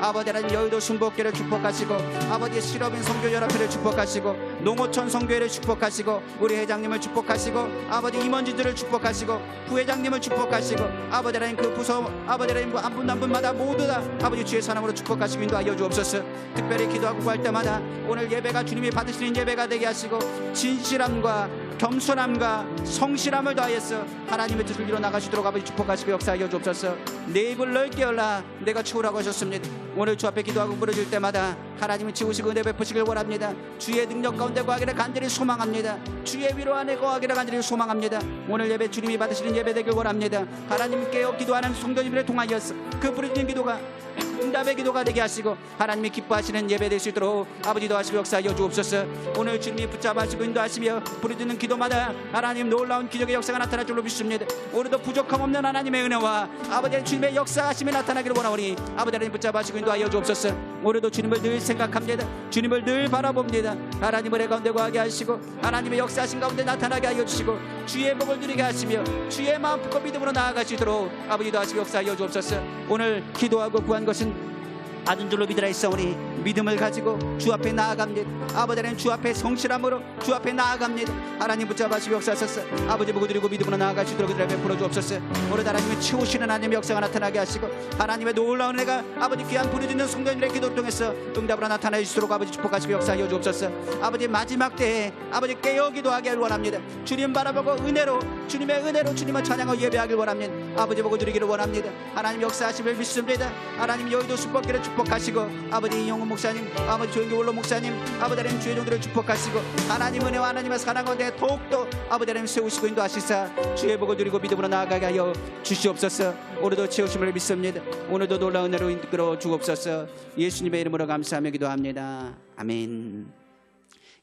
아버지 하나님 여의도 순복교를 축복하시고 아버지 실업인 선교연합회를 축복하시고 농어촌 성교회를 축복하시고 우리 회장님을 축복하시고 아버지 임원진들을 축복하시고 부회장님을 축복하시고 아버지 하나님 그 부서 아버지 하나님 한 분 한 분마다 모두 다 아버지 주의 사랑으로 축복하시고 인도하여 주옵소서. 특별히 기도하고 구할 때마다 오늘 예배가 주님이 받으시는 예배가 되게 하시고 진실함과 겸손함과 성실함을 다하여서 하나님의 뜻을 이뤄 나가시도록 아버지 축복하시고 역사하여 주옵소서. 내 입을 넓게 열라 내가 채우라고 하셨습니다. 오늘 주 앞에 기도하고 부르짖을 때마다 하나님이 채우시고 은혜 베푸시길 원합니다. 주의 능력 가운데 거하기를 간절히 소망합니다. 주의 위로 안에 거하기를 간절히 소망합니다. 오늘 예배 주님이 받으시는 예배 되길 원합니다. 하나님께 기도하는 성도님들을 통하여서 그 부르짖는 기도가 응답의 기도가 되게 하시고 하나님이 기뻐하시는 예배 될 수 있도록 아버지 도와시고 역사하여 주옵소서. 오늘 주님이 붙잡아시고 인도하시며 부르짖는 기도마다 하나님 놀라운 기적의 역사가 나타날 줄로 믿습니다. 오늘도 부족함 없는 하나님의 은혜와 아버지 주님의 역사하심이 나타나기를 원하오니 아버지 하나님 붙잡아시고 인도하여 주옵소서. 오늘도 주님을 늘 생각합니다. 주님을 늘 바라봅니다. 하나님을 애 가운데 거하게 하시고 하나님의 역사하신 가운데 나타나게 하여 주시고 주의 복을 누리게 하시며 주의 마음 품고 믿음으로 나아가시도록 아버지 도와시고 역사하여 주옵소서. 오늘 기도하고 구한 것은 받은 줄로 믿으라 했사오니 믿음을 가지고 주 앞에 나아갑니다. 아버지 하나님 주 앞에 성실함으로 주 앞에 나아갑니다. 하나님 붙잡아시고 역사하소서. 아버지 보고 드리고 믿음으로 나아가시도록 그들을 베풀어 주옵소서. 오늘 하나님의 채우시는 하나님의 역사가 나타나게 하시고 하나님의 놀라운 은혜가 아버지 귀한 부르짖는 성도님들의 기도를 통해서 응답으로 나타내 주시도록 아버지 축복하시고 역사하여 주옵소서. 아버지 마지막 때에 아버지 깨어 기도하기를 원합니다. 주님 바라보고 은혜로 주님의 은혜로 주님을 찬양하고 예배하길 원합니다. 아버지 보고 드리기를 원합니다. 하나님 역사하심을 믿습니다. 하나님 여의도 축복기를 축복하시고 아버지 이용훈 목사님 아버지 조영기 원로 목사님 아버지 하나님 주의 종들을 축복하시고 하나님 은혜와 하나님의 사랑 가운데 더욱더 아버지 하나님 세우시고 인도하시사 주의 복을 누리고 믿음으로 나아가게 하여 주시옵소서. 오늘도 채우심을 믿습니다. 오늘도 놀라운 은혜로 이끌어 주옵소서. 예수님의 이름으로 감사하며 기도합니다. 아멘.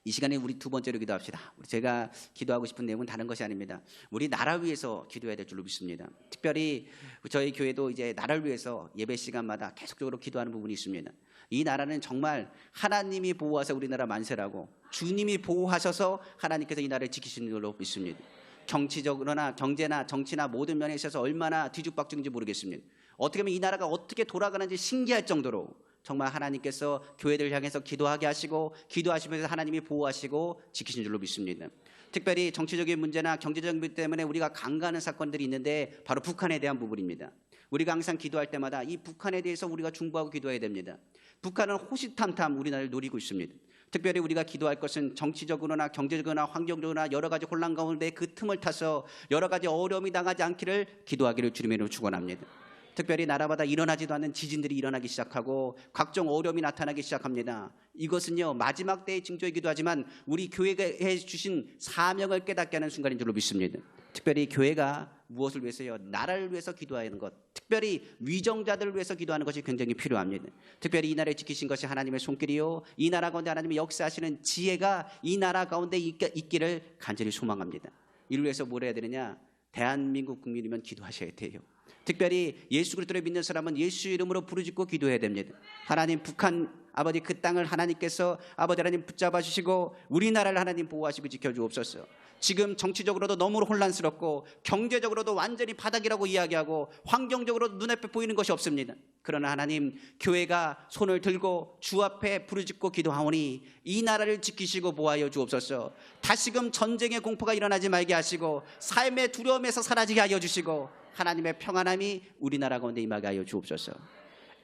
이 시간에 우리 두 번째로 기도합시다. 제가 기도하고 싶은 내용은 다른 것이 아닙니다. 우리 나라 위해서 기도해야 될 줄로 믿습니다. 특별히 저희 교회도 이제 나라를 위해서 예배 시간마다 계속적으로 기도하는 부분이 있습니다. 이 나라는 정말 하나님이 보호하셔서 우리나라 만세라고 주님이 보호하셔서 하나님께서 이 나라를 지키시는 걸로 믿습니다. 정치적으로나 경제나 정치나 모든 면에 있어서 얼마나 뒤죽박죽인지 모르겠습니다. 어떻게 보면 이 나라가 어떻게 돌아가는지 신기할 정도로 정말 하나님께서 교회들 향해서 기도하게 하시고 기도하시면서 하나님이 보호하시고 지키신 줄로 믿습니다. 특별히 정치적인 문제나 경제적인 문제 때문에 우리가 간과하는 사건들이 있는데 바로 북한에 대한 부분입니다. 우리가 항상 기도할 때마다 이 북한에 대해서 우리가 중보하고 기도해야 됩니다. 북한은 호시탐탐 우리나라를 노리고 있습니다. 특별히 우리가 기도할 것은 정치적으로나 경제적으로나 환경적으로나 여러 가지 혼란 가운데 그 틈을 타서 여러 가지 어려움이 당하지 않기를 기도하기를 주님의 이름으로 축원합니다. 특별히 나라마다 일어나지도 않는 지진들이 일어나기 시작하고 각종 어려움이 나타나기 시작합니다. 이것은요 마지막 때의 징조이기도 하지만 우리 교회가 해주신 사명을 깨닫게 하는 순간인 줄로 믿습니다. 특별히 교회가 무엇을 위해서요? 나라를 위해서 기도하는 것, 특별히 위정자들을 위해서 기도하는 것이 굉장히 필요합니다. 특별히 이 나라를 지키신 것이 하나님의 손길이요 이 나라 가운데 하나님의 역사하시는 지혜가 이 나라 가운데 있기를 간절히 소망합니다. 이를 위해서 뭘 해야 되느냐? 대한민국 국민이면 기도하셔야 돼요. 특별히 예수 그리스도를 믿는 사람은 예수 이름으로 부르짖고 기도해야 됩니다. 하나님 북한 아버지 그 땅을 하나님께서 아버지 하나님 붙잡아 주시고 우리나라를 하나님 보호하시고 지켜주옵소서. 지금 정치적으로도 너무 혼란스럽고 경제적으로도 완전히 바닥이라고 이야기하고 환경적으로도 눈앞에 보이는 것이 없습니다. 그러나 하나님 교회가 손을 들고 주 앞에 부르짖고 기도하오니 이 나라를 지키시고 보호하여 주옵소서. 다시금 전쟁의 공포가 일어나지 말게 하시고 삶의 두려움에서 사라지게 하여 주시고 하나님의 평안함이 우리나라 가운데 임하게 하여 주옵소서.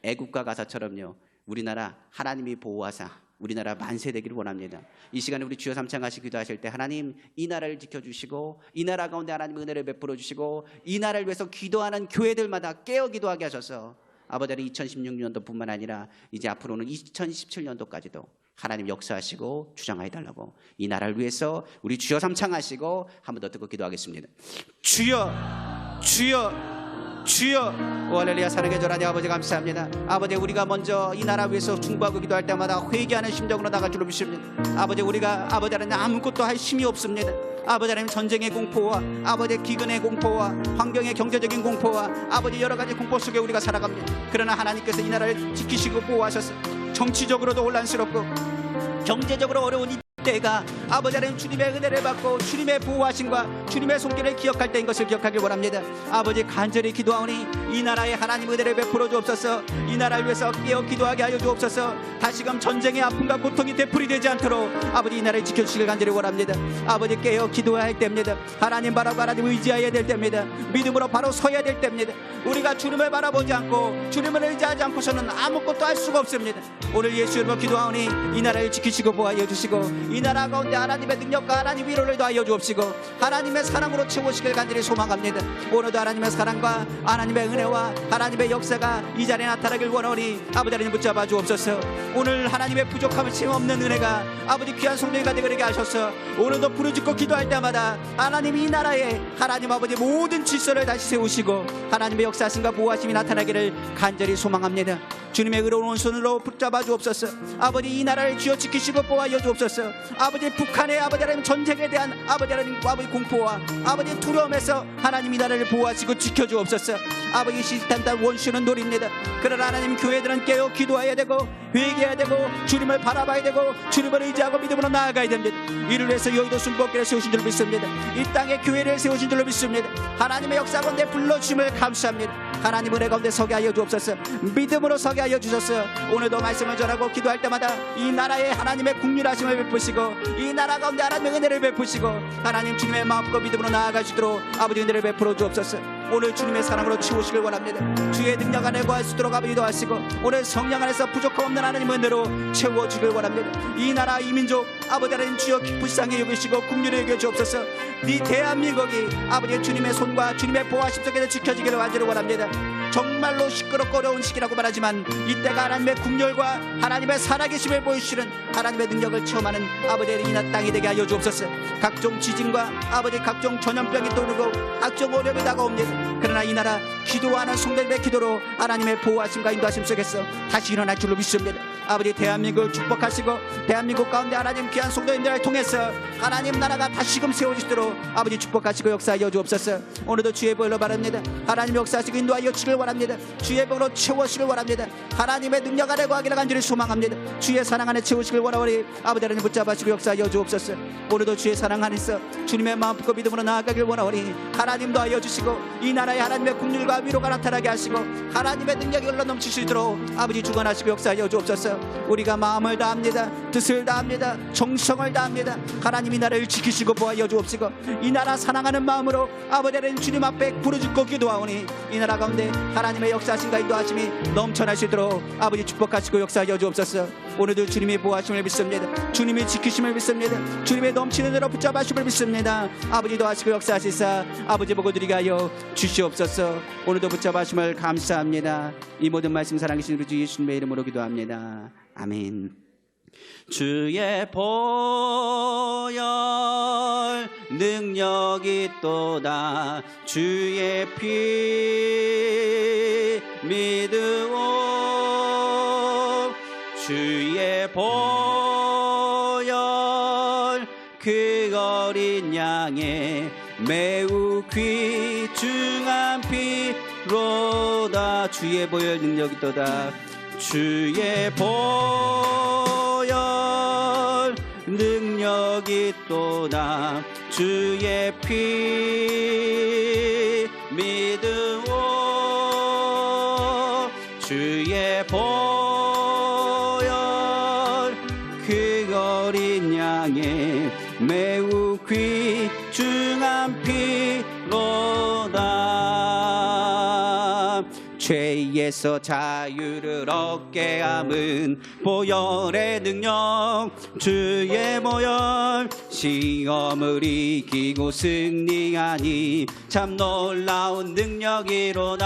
애국가 가사처럼요 우리나라 하나님이 보호하사 우리나라 만세되기를 원합니다. 이 시간에 우리 주여 삼창하시 기도하실 때 하나님 이 나라를 지켜주시고 이 나라 가운데 하나님의 은혜를 베풀어 주시고 이 나라를 위해서 기도하는 교회들마다 깨어 기도하게 하셔서 아버지 2016년도뿐만 아니라 이제 앞으로는 2017년도까지도 하나님 역사하시고 주장하여달라고 이 나라를 위해서 우리 주여 삼창하시고 한 번 더 듣고 기도하겠습니다. 주여 주여 주여. 오 할렐루야. 사랑의 전하니 아버지 감사합니다. 아버지 우리가 먼저 이 나라 위해서 중보하고 기도할 때마다 회개하는 심정으로 나갈 줄로 믿습니다. 아버지 우리가 아버지 하나님 아무것도 할 힘이 없습니다. 아버지 하나님 전쟁의 공포와 아버지 기근의 공포와 환경의 경제적인 공포와 아버지 여러 가지 공포 속에 우리가 살아갑니다. 그러나 하나님께서 이 나라를 지키시고 보호하셔서 정치적으로도 혼란스럽고 경제적으로 어려운 이 때가 아버지 하나님 주님의 은혜를 받고 주님의 보호하심과 주님의 손길을 기억할 때인 것을 기억하길 원합니다. 아버지 간절히 기도하오니 이 나라에 하나님 은혜를 베풀어 주옵소서. 이 나라를 위해서 깨어 기도하게 하여 주옵소서. 다시금 전쟁의 아픔과 고통이 되풀이되지 않도록 아버지 이 나라를 지켜주시길 간절히 원합니다. 아버지 깨어 기도해야 할 때입니다. 하나님 바라고 하나님 의지해야 될 때입니다. 믿음으로 바로 서야 될 때입니다. 우리가 주님을 바라보지 않고 주님을 의지하지 않고서는 아무것도 할 수가 없습니다. 오늘 예수 이름으로 기도하오니 이 나라를 지키시고 보호하여 주시고 이 나라 가운데 하나님의 능력과 하나님 위로를 더하여 주옵시고 하나님의 사랑으로 채우시길 간절히 소망합니다. 오늘도 하나님의 사랑과 하나님의 은혜와 하나님의 역사가 이 자리에 나타나길 원하오니 아버지 하나님 붙잡아 주옵소서. 오늘 하나님의 부족함을 채없는 은혜가 아버지 귀한 성령이가 되게 하셔서 오늘도 부르짖고 기도할 때마다 하나님 이 나라에 하나님 아버지 모든 질서를 다시 세우시고 하나님의 역사하심과 보호하심이 나타나기를 간절히 소망합니다. 주님의 의로운 손으로 붙잡아 주옵소서. 아버지 이 나라를 쥐어 지키시고 보호하여 주옵소서. 아버지 북한의 아버지 하나님 전쟁에 대한 아버지 하나님 아버지 공포와 아버지 두려움에서 하나님 이 나라를 보호하시고 지켜 주옵소서. 아버지 시탄단 원수는 노립니다. 그러나 하나님 교회들은 깨어 기도해야 되고 회개해야 되고 주님을 바라봐야 되고 주님을 의지하고 믿음으로 나아가야 됩니다. 이를 위해서 여의도 순복교를 세우신 줄 믿습니다. 이 땅에 교회를 세우신 줄로 믿습니다. 하나님의 역사 가운데 불러주심을 감사합니다. 하나님 은혜 가운데 서게 하여 주옵소서. 믿음으로 서게 하여 주소서. 오늘도 말씀을 전하고 기도할 때마다 이 나라에 하나님의 국률하심을 베푸시고 이 나라 가운데 하나님의 은혜를 베푸시고 하나님 주님의 마음과 믿음으로 나아가시도록 아버지 은혜를 베풀어 주옵소서. 오늘 주님의 사랑으로 치우시길 원합니다. 주의 능력 안에 거할 수 있도록 아버지 도하시고 오늘 성령 안에서 부족함 없는 하나님의 은혜로 채워주길 원합니다. 이 나라 이 민족 아버지 하나님 주여 불쌍히 여기시고 긍휼히 여겨 주옵소서. 이 대한민국이 아버지 주님의 손과 주님의 보호하심 속에서 지켜지기를 간절히 원합니다. 정말로 시끄럽고 어려운 시기라고 말하지만 이때가 하나님의 국렬과 하나님의 살아계심을 보여주시는 하나님의 능력을 체험하는 아버지의 이 땅이 되게 하여 주옵소서. 각종 지진과 아버지 각종 전염병이 떠오르고 각종 어려움이 다가옵니다. 그러나 이 나라 기도하는 성도님의 기도로 하나님의 보호하심과 인도하심 속에서 다시 일어날 줄로 믿습니다. 아버지 대한민국을 축복하시고 대한민국 가운데 하나님 귀한 성도님들을 통해서 하나님 나라가 다시금 세워지도록 아버지 축복하시고 역사하여 주옵소서. 오늘도 주의 복으로 바랍니다. 하나님 역사하시고 인도하여 주길 원합니다. 주의 복으로 채워주시길 원합니다. 하나님의 능력 안에 거하기를 간절히 소망합니다. 주의 사랑 안에 채우시길 원하오니 아버지 하나님 붙잡아주시고 역사하여 주옵소서. 오늘도 주의 사랑 안에서 주님의 마음 품고 믿음으로 나아가길 원하오니 하나님도 하여 주시고 이 나라에 하나님의 국률과 위로가 나타나게 하시고 하나님의 능력이 흘러 넘칠 수 있도록 아버지 주관하시고 역사하여 주옵소서. 우리가 마음을 다합니다. 뜻을 다합니다. 정성을 다합니다. 하나님 이 나라를 지키시고 보호하여 주옵시고 이 나라 사랑하는 마음으로 아버지 하나님 주님 앞에 부르짖고 기도하오니 이 나라 가운데 하나님의 역사하심과 인도하심이 넘쳐날 수 있도록 아버지 축복하시고 역사하여 주옵소서. 오늘도 주님의 보호하심을 믿습니다. 주님의 지키심을 믿습니다. 주님의 넘치는 대로 붙잡아주심을 믿습니다. 아버지도 하시고 역사하시사 아버지 보고 드리게 하여 주시옵소서. 오늘도 붙잡아주심을 감사합니다. 이 모든 말씀 사랑하신 우리 주 예수님의 이름으로 기도합니다. 아멘. 주의 보혈 능력이 또다 주의 피 믿으오 주의 보혈 그 어린 양의 매우 귀중한 피로다 주의 보혈 능력이 또다 주의 보혈 능력이 또다 주의 피 믿으오 주의 보혈 그 어린 양의 매우 귀중한 피로다 죄에서 자유를 얻게 함은 보혈의 능력 주의 보혈 시험을 이기고 승리하니 참 놀라운 능력이로다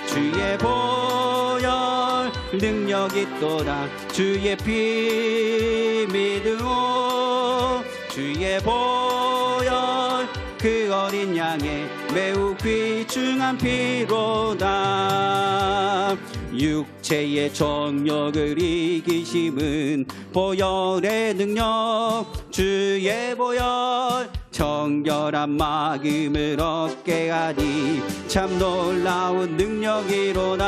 주의 보혈 능력이 또다 주의 피 믿으오 주의 보혈 그 어린 양의 매우 귀중한 피로다 육체의 정욕을 이기심은 보혈의 능력 주의 보혈 정결한 마음을 얻게 하니 참 놀라운 능력이로다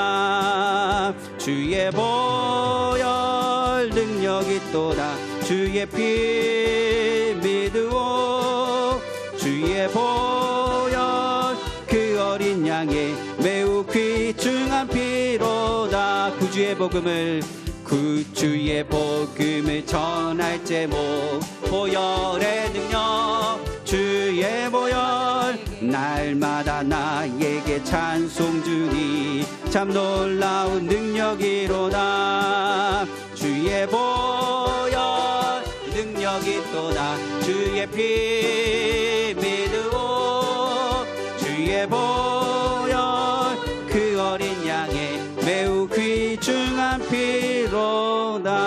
주의 보혈 능력이 또다 주의 피 믿으오 주의 보혈 그 어린 양의 매우 귀중한 피로다 구주의 복음을 전할 제목 보혈의 능력 주의 보혈 날마다 나에게 찬송 주니 참 놀라운 능력이로다 주의 보혈 능력이 또다 주의 피 믿으오 주의 보혈 그 어린 양의 매우 귀중한 피로다.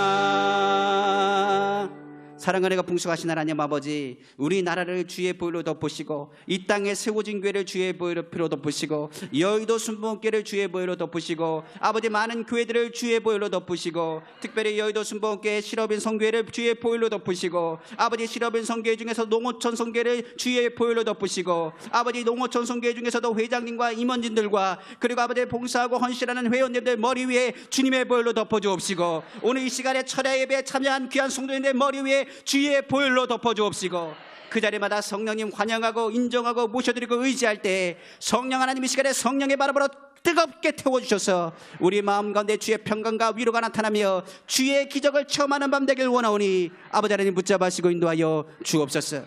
사랑하는 풍성하신 하나님 아버지, 우리나라를 주의 보혈로 덮으시고 이 땅에 세워진 교회를 주의 보혈로 덮으시고 여의도 순복음교회를 주의 보혈로 덮으시고 아버지 많은 교회들을 주의 보혈로 덮으시고 특별히 여의도 순복음교회 실업인 성교회를 주의 보혈로 덮으시고 아버지 실업인 성교회 중에서 농어촌 성교회를 주의 보혈로 덮으시고 아버지 농어촌 성교회 중에서도 회장님과 임원진들과 그리고 아버지 봉사하고 헌신하는 회원님들 머리 위에 주님의 보혈로 덮어주옵시고 오늘 이 시간에 철야 예배에 참여한 귀한 성도님들 머리 위에 주의 보혈로 덮어주옵시고 그 자리마다 성령님 환영하고 인정하고 모셔드리고 의지할 때 성령 하나님 이 시간에 성령의 바람으로 뜨겁게 태워주셔서 우리 마음 가운데 주의 평강과 위로가 나타나며 주의 기적을 체험하는 밤 되길 원하오니 아버지 하나님 붙잡으시고 인도하여 주옵소서.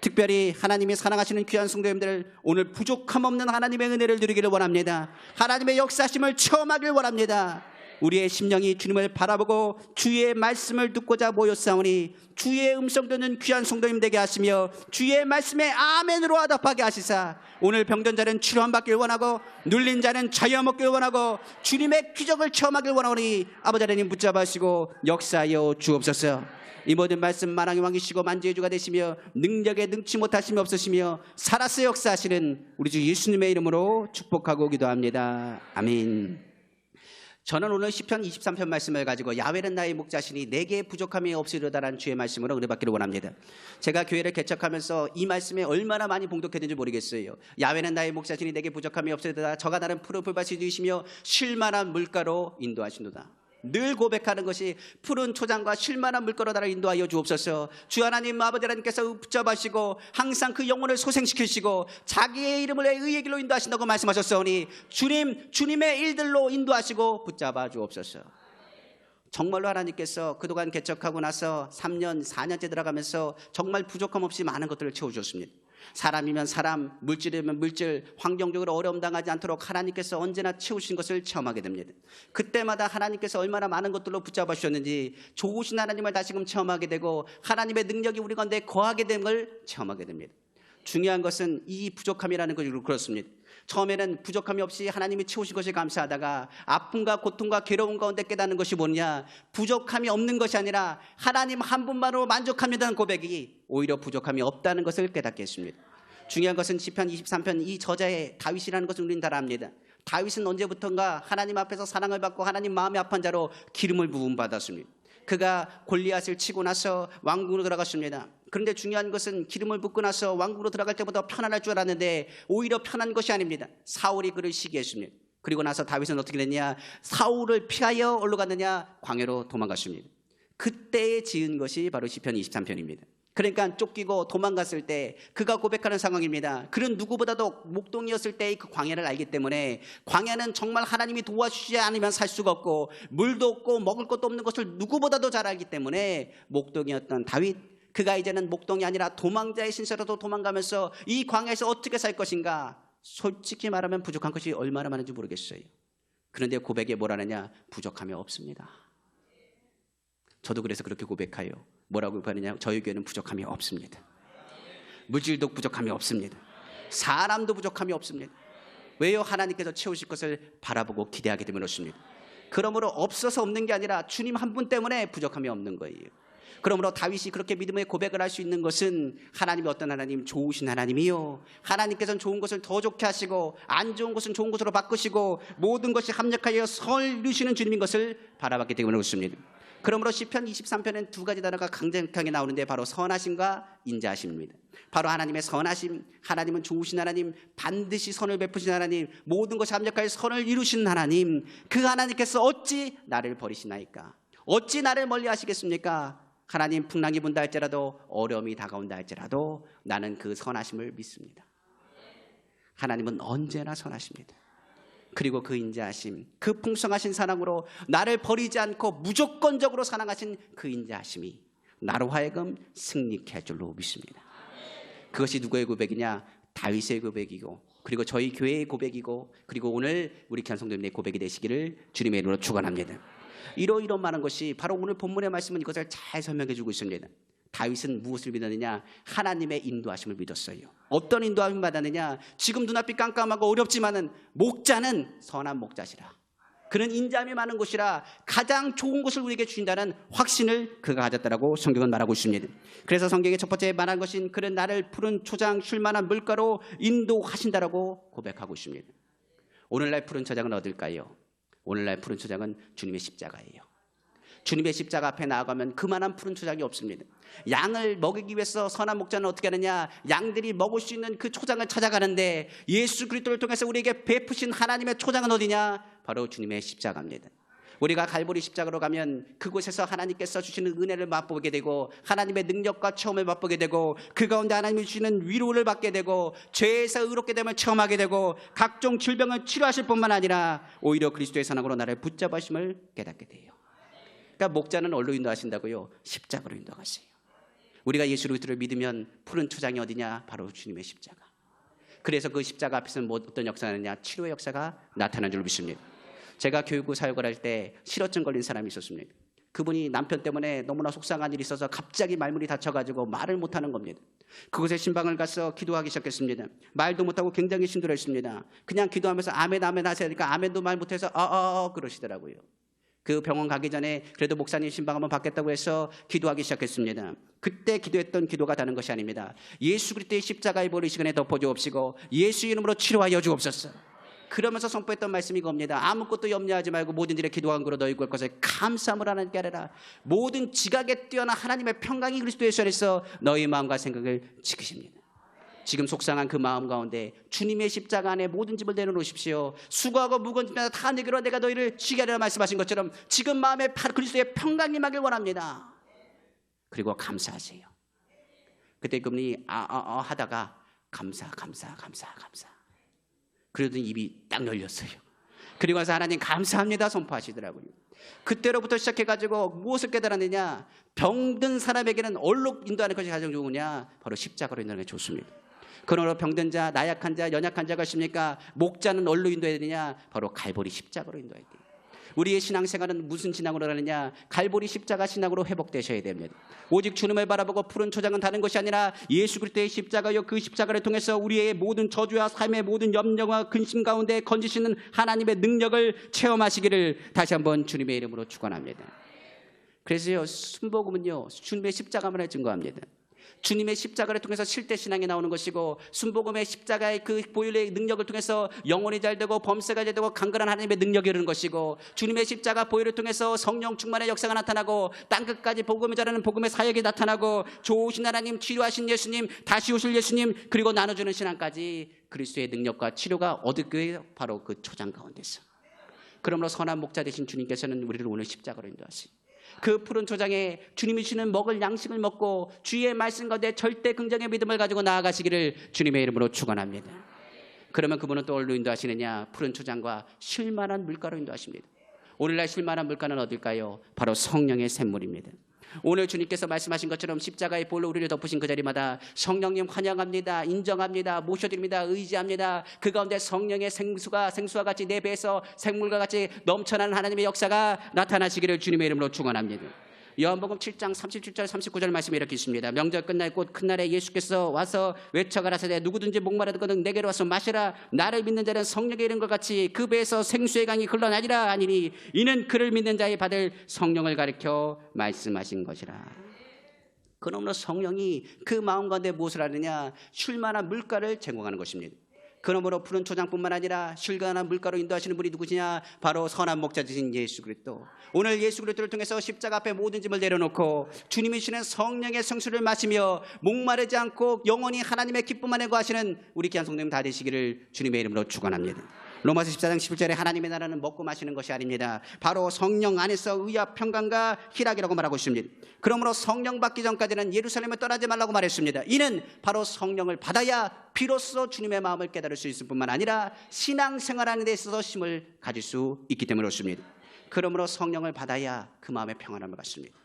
특별히 하나님이 사랑하시는 귀한 성도님들 오늘 부족함 없는 하나님의 은혜를 누리기를 원합니다. 하나님의 역사심을 체험하길 원합니다. 우리의 심령이 주님을 바라보고 주의 말씀을 듣고자 모였사오니 주의 음성 듣는 귀한 성도님 되게 하시며 주의 말씀에 아멘으로 화답하게 하시사 오늘 병든 자는 치료받길 원하고 눌린 자는 자유 먹길 원하고 주님의 기적을 체험하길 원하오니 아버지 하나님 붙잡으시고 역사하여 주옵소서. 이 모든 말씀 만왕의 왕이시고 만주의 주가 되시며 능력에 능치 못하심이 없으시며 살아서 역사하시는 우리 주 예수님의 이름으로 축복하고 기도합니다. 아멘. 저는 오늘 시편 23편 말씀을 가지고 야훼는 나의 목자시니 내게 부족함이 없으리로다라는 주의 말씀으로 은혜받기를 원합니다. 제가 교회를 개척하면서 이 말씀에 얼마나 많이 봉독했는지 모르겠어요. 야훼는 나의 목자시니 내게 부족함이 없으리로다 저가 나는 푸른 풀밭이 되시며 쉴만한 물가로 인도하시노다. 늘 고백하는 것이 푸른 초장과 쉴만한 물가로 나를 인도하여 주옵소서. 주 하나님 아버지 하나님께서 붙잡으시고 항상 그 영혼을 소생시키시고 자기의 이름을 의의 길로 인도하신다고 말씀하셨사오니 주님의 일들로 인도하시고 붙잡아 주옵소서. 정말로 하나님께서 그동안 개척하고 나서 3년 4년째 들어가면서 정말 부족함 없이 많은 것들을 채워주셨습니다. 사람이면 사람, 물질이면 물질, 환경적으로 어려움 당하지 않도록 하나님께서 언제나 채우신 것을 체험하게 됩니다. 그때마다 하나님께서 얼마나 많은 것들로 붙잡아 주셨는지 좋으신 하나님을 다시금 체험하게 되고 하나님의 능력이 우리 가운데 거하게 된 걸 체험하게 됩니다. 중요한 것은 이 부족함이라는 것으로 그렇습니다. 처음에는 부족함이 없이 하나님이 채우신 것이 감사하다가 아픔과 고통과 괴로움 가운데 깨닫는 것이 뭐냐, 부족함이 없는 것이 아니라 하나님 한 분만으로 만족합니다는 고백이 오히려 부족함이 없다는 것을 깨닫게 했습니다. 중요한 것은 시편 23편 이 저자의 다윗이라는 것을 우리는 다 압니다. 다윗은 언제부턴가 하나님 앞에서 사랑을 받고 하나님 마음이 아픈 자로 기름을 부음 받았습니다. 그가 골리앗을 치고 나서 왕궁으로 들어갔습니다. 그런데 중요한 것은 기름을 붓고 나서 왕궁으로 들어갈 때보다 편안할 줄 알았는데 오히려 편한 것이 아닙니다. 사울이 그를 시기했습니다. 그리고 나서 다윗은 어떻게 됐냐, 사울을 피하여 어디로 갔느냐, 광야로 도망갔습니다. 그때 지은 것이 바로 시편 23편입니다. 그러니까 쫓기고 도망갔을 때 그가 고백하는 상황입니다. 그는 누구보다도 목동이었을 때의 그 광야를 알기 때문에 광야는 정말 하나님이 도와주시지 않으면 살 수가 없고 물도 없고 먹을 것도 없는 것을 누구보다도 잘 알기 때문에 목동이었던 다윗, 그가 이제는 목동이 아니라 도망자의 신세로도 도망가면서 이 광야에서 어떻게 살 것인가, 솔직히 말하면 부족한 것이 얼마나 많은지 모르겠어요. 그런데 고백에 뭐라느냐, 부족함이 없습니다. 저도 그래서 그렇게 고백해요. 뭐라고 고백하느냐, 저희 교회는 부족함이 없습니다. 물질도 부족함이 없습니다. 사람도 부족함이 없습니다. 왜요? 하나님께서 채우실 것을 바라보고 기대하기 때문에 그렇습니다. 그러므로 없어서 없는 게 아니라 주님 한 분 때문에 부족함이 없는 거예요. 그러므로 다윗이 그렇게 믿음의 고백을 할 수 있는 것은 하나님이 어떤 하나님, 좋으신 하나님이요, 하나님께서는 좋은 것을 더 좋게 하시고 안 좋은 것은 좋은 것으로 바꾸시고 모든 것이 합력하여 선을 이루시는 주님인 것을 바라봤기 때문에 그렇습니다. 그러므로 시편 23편엔 두 가지 단어가 강력하게 나오는데 바로 선하심과 인자하심입니다. 바로 하나님의 선하심, 하나님은 좋으신 하나님, 반드시 선을 베푸신 하나님, 모든 것이 합력하여 선을 이루신 하나님, 그 하나님께서 어찌 나를 버리시나이까, 어찌 나를 멀리 하시겠습니까? 하나님 풍랑이 분다 할지라도 어려움이 다가온다 할지라도 나는 그 선하심을 믿습니다. 하나님은 언제나 선하십니다. 그리고 그 인자하심, 그 풍성하신 사랑으로 나를 버리지 않고 무조건적으로 사랑하신 그 인자하심이 나로 하여금 승리케 할 줄로 믿습니다. 그것이 누구의 고백이냐? 다윗의 고백이고, 그리고 저희 교회의 고백이고, 그리고 오늘 우리 견성도님의 고백이 되시기를 주님의 이름으로 축원합니다. 이러이러 많은 것이 바로 오늘 본문의 말씀은 이것을 잘 설명해 주고 있습니다. 다윗은 무엇을 믿었느냐? 하나님의 인도하심을 믿었어요. 어떤 인도하심을 받았느냐? 지금 눈앞이 깜깜하고 어렵지만은 목자는 선한 목자시라. 그는 인자함이 많은 곳이라 가장 좋은 곳을 우리에게 주신다는 확신을 그가 가졌다라고 성경은 말하고 있습니다. 그래서 성경의 첫 번째 말한 것은 그는 나를 푸른 초장 쉴만한 물가로 인도하신다라고 고백하고 있습니다. 오늘날 푸른 초장은 어딜까요? 오늘날 푸른 초장은 주님의 십자가예요. 주님의 십자가 앞에 나아가면 그만한 푸른 초장이 없습니다. 양을 먹이기 위해서 선한 목자는 어떻게 하느냐? 양들이 먹을 수 있는 그 초장을 찾아가는데 예수 그리스도를 통해서 우리에게 베푸신 하나님의 초장은 어디냐? 바로 주님의 십자가입니다. 우리가 갈보리 십자가로 가면 그곳에서 하나님께서 주시는 은혜를 맛보게 되고 하나님의 능력과 체험을 맛보게 되고 그 가운데 하나님이 주시는 위로를 받게 되고 죄에서 의롭게 됨을 체험하게 되고 각종 질병을 치료하실 뿐만 아니라 오히려 그리스도의 사랑으로 나를 붙잡으심을 깨닫게 돼요. 그러니까 목자는 어디로 인도하신다고요? 십자가로 인도하세요. 우리가 예수 그리스도를 믿으면 푸른 초장이 어디냐? 바로 주님의 십자가. 그래서 그 십자가 앞에서는 어떤 역사가 하느냐? 치료의 역사가 나타난 줄 믿습니다. 제가 교육부 사역을 할 때 실어증 걸린 사람이 있었습니다. 그분이 남편 때문에 너무나 속상한 일이 있어서 갑자기 말문이 닫혀가지고 말을 못하는 겁니다. 그곳에 신방을 가서 기도하기 시작했습니다. 말도 못하고 굉장히 힘들어했습니다. 그냥 기도하면서 아멘 아멘 하셔야 되니까 아멘도 말 못해서 그러시더라고요. 그 병원 가기 전에 그래도 목사님 신방 한번 받겠다고 해서 기도하기 시작했습니다. 그때 기도했던 기도가 다른 것이 아닙니다. 예수 그리스도의 십자가의 보를 이 시간에 덮어주옵시고 예수 이름으로 치료하여 주옵소서. 그러면서 선포했던 말씀이 이겁니다. 아무것도 염려하지 말고 모든 일에 기도한 거로 너희 구할 것을 감사함을 하나님께 하라. 모든 지각에 뛰어난 하나님의 평강이 그리스도 예수 안에서 너희 마음과 생각을 지키십니다. 지금 속상한 그 마음 가운데 주님의 십자가 안에 모든 짐을 내려놓으십시오. 수고하고 무거운 짐을 다 내게로 내가 너희를 쉬게 하리라 말씀하신 것처럼 지금 마음에 그리스도의 평강이 임하길 원합니다. 그리고 감사하세요. 그때 그분이 하다가 감사. 그러더니 입이 딱 열렸어요. 그리고 와서 하나님 감사합니다 선포하시더라고요. 그때로부터 시작해가지고 무엇을 깨달았느냐? 병든 사람에게는 어디로 인도하는 것이 가장 좋으냐? 바로 십자가로 인도하는 게 좋습니다. 그러므로 병든 자, 나약한 자, 연약한 자가 있습니까? 목자는 어디로 인도해야 되느냐? 바로 갈보리 십자가로 인도해야 돼요. 우리의 신앙생활은 무슨 신앙으로 하느냐? 갈보리 십자가 신앙으로 회복되셔야 됩니다. 오직 주님을 바라보고 푸른 초장은 다른 것이 아니라 예수 그리스도의 십자가요, 그 십자가를 통해서 우리의 모든 저주와 삶의 모든 염려와 근심 가운데 건지시는 하나님의 능력을 체험하시기를 다시 한번 주님의 이름으로 축원합니다. 그래서요, 순복음은요 주님의 십자가만을 증거합니다. 주님의 십자가를 통해서 실제 신앙이 나오는 것이고, 순복음의 십자가의 그 보혈의 능력을 통해서 영혼이 잘 되고 범사가 잘 되고 강건한 하나님의 능력이 이르는 것이고, 주님의 십자가 보혈을 통해서 성령 충만의 역사가 나타나고 땅끝까지 복음을 전하는 복음의 사역이 나타나고, 좋으신 하나님, 치료하신 예수님, 다시 오실 예수님, 그리고 나눠주는 신앙까지 그리스도의 능력과 치료가 얻을 바로 그 초장 가운데서. 그러므로 선한 목자 되신 주님께서는 우리를 오늘 십자가로 인도하시, 그 푸른 초장에 주님이 주시는 먹을 양식을 먹고 주의 말씀 가운데 절대 긍정의 믿음을 가지고 나아가시기를 주님의 이름으로 축원합니다. 그러면 그분은 또 어디로 인도하시느냐? 푸른 초장과 쉴만한 물가로 인도하십니다. 오늘날 쉴만한 물가는 어딜까요? 바로 성령의 샘물입니다. 오늘 주님께서 말씀하신 것처럼 십자가의 볼로 우리를 덮으신 그 자리마다 성령님 환영합니다, 인정합니다, 모셔드립니다, 의지합니다. 그 가운데 성령의 생수와 같이 내 배에서 생물과 같이 넘쳐나는 하나님의 역사가 나타나시기를 주님의 이름으로 축원합니다. 요한복음 7장 37절 39절 말씀이 이렇게 있습니다. 명절 끝날 곧 큰날에 예수께서 와서 외쳐가라사대 누구든지 목마르거든 내게로 와서 마시라. 나를 믿는 자는 성령의 이른 것 같이 그 배에서 생수의 강이 흘러나리라 하니니 이는 그를 믿는 자의 받을 성령을 가리켜 말씀하신 것이라. 그러므로 성령이 그 마음 가운데 무엇을 하느냐? 쉴만한 물가를 제공하는 것입니다. 그러므로 푸른 초장뿐만 아니라 쉴만한 물가로 인도하시는 분이 누구시냐? 바로 선한 목자이신 예수 그리스도. 오늘 예수 그리스도를 통해서 십자가 앞에 모든 짐을 내려놓고 주님이 주시는 성령의 성수를 마시며 목마르지 않고 영원히 하나님의 기쁨 안에 거하시는 우리 귀한 성도님 다 되시기를 주님의 이름으로 축원합니다. 로마서 14장 11절에 하나님의 나라는 먹고 마시는 것이 아닙니다. 바로 성령 안에서 의와 평강과 희락이라고 말하고 있습니다. 그러므로 성령 받기 전까지는 예루살렘을 떠나지 말라고 말했습니다. 이는 바로 성령을 받아야 비로소 주님의 마음을 깨달을 수 있을 뿐만 아니라 신앙생활하는 데 있어서 힘을 가질 수 있기 때문에 그렇습니다. 그러므로 성령을 받아야 그 마음의 평안함을 갖습니다.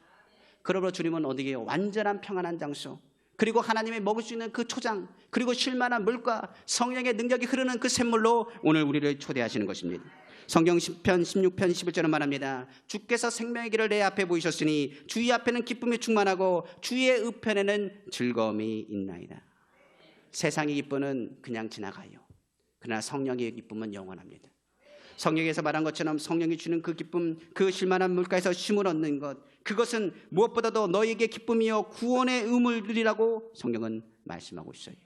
그러므로 주님은 어디에 완전한 평안한 장소, 그리고 하나님이 먹을 수 있는 그 초장, 그리고 쉴만한 물과 성령의 능력이 흐르는 그 샘물로 오늘 우리를 초대하시는 것입니다. 성경 10편 16편 11절은 말합니다. 주께서 생명의 길을 내 앞에 보이셨으니 주의 앞에는 기쁨이 충만하고 주의 우편에는 즐거움이 있나이다. 세상의 기쁨은 그냥 지나가요. 그러나 성령의 기쁨은 영원합니다. 성경에서 말한 것처럼 성령이 주는 그 기쁨, 그 쉴만한 물가에서 쉼을 얻는 것, 그것은 무엇보다도 너희에게 기쁨이요 구원의 의물이라고 성경은 말씀하고 있어요.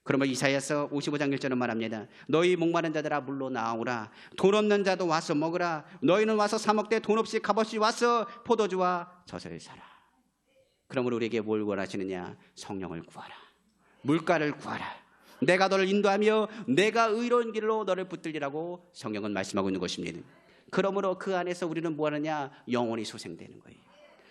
그러면 이사야서 55장 1절은 말합니다. 너희 목마른 자들아 물로 나오라. 돈 없는 자도 와서 먹으라. 너희는 와서 사 먹되 돈 없이 값없이 와서 포도주와 젖을 사라. 그러므로 우리에게 뭘 원하시느냐? 성령을 구하라. 물가를 구하라. 내가 너를 인도하며 내가 의로운 길로 너를 붙들리라고 성경은 말씀하고 있는 것입니다. 그러므로 그 안에서 우리는 뭐하느냐? 영원히 소생되는 거예요.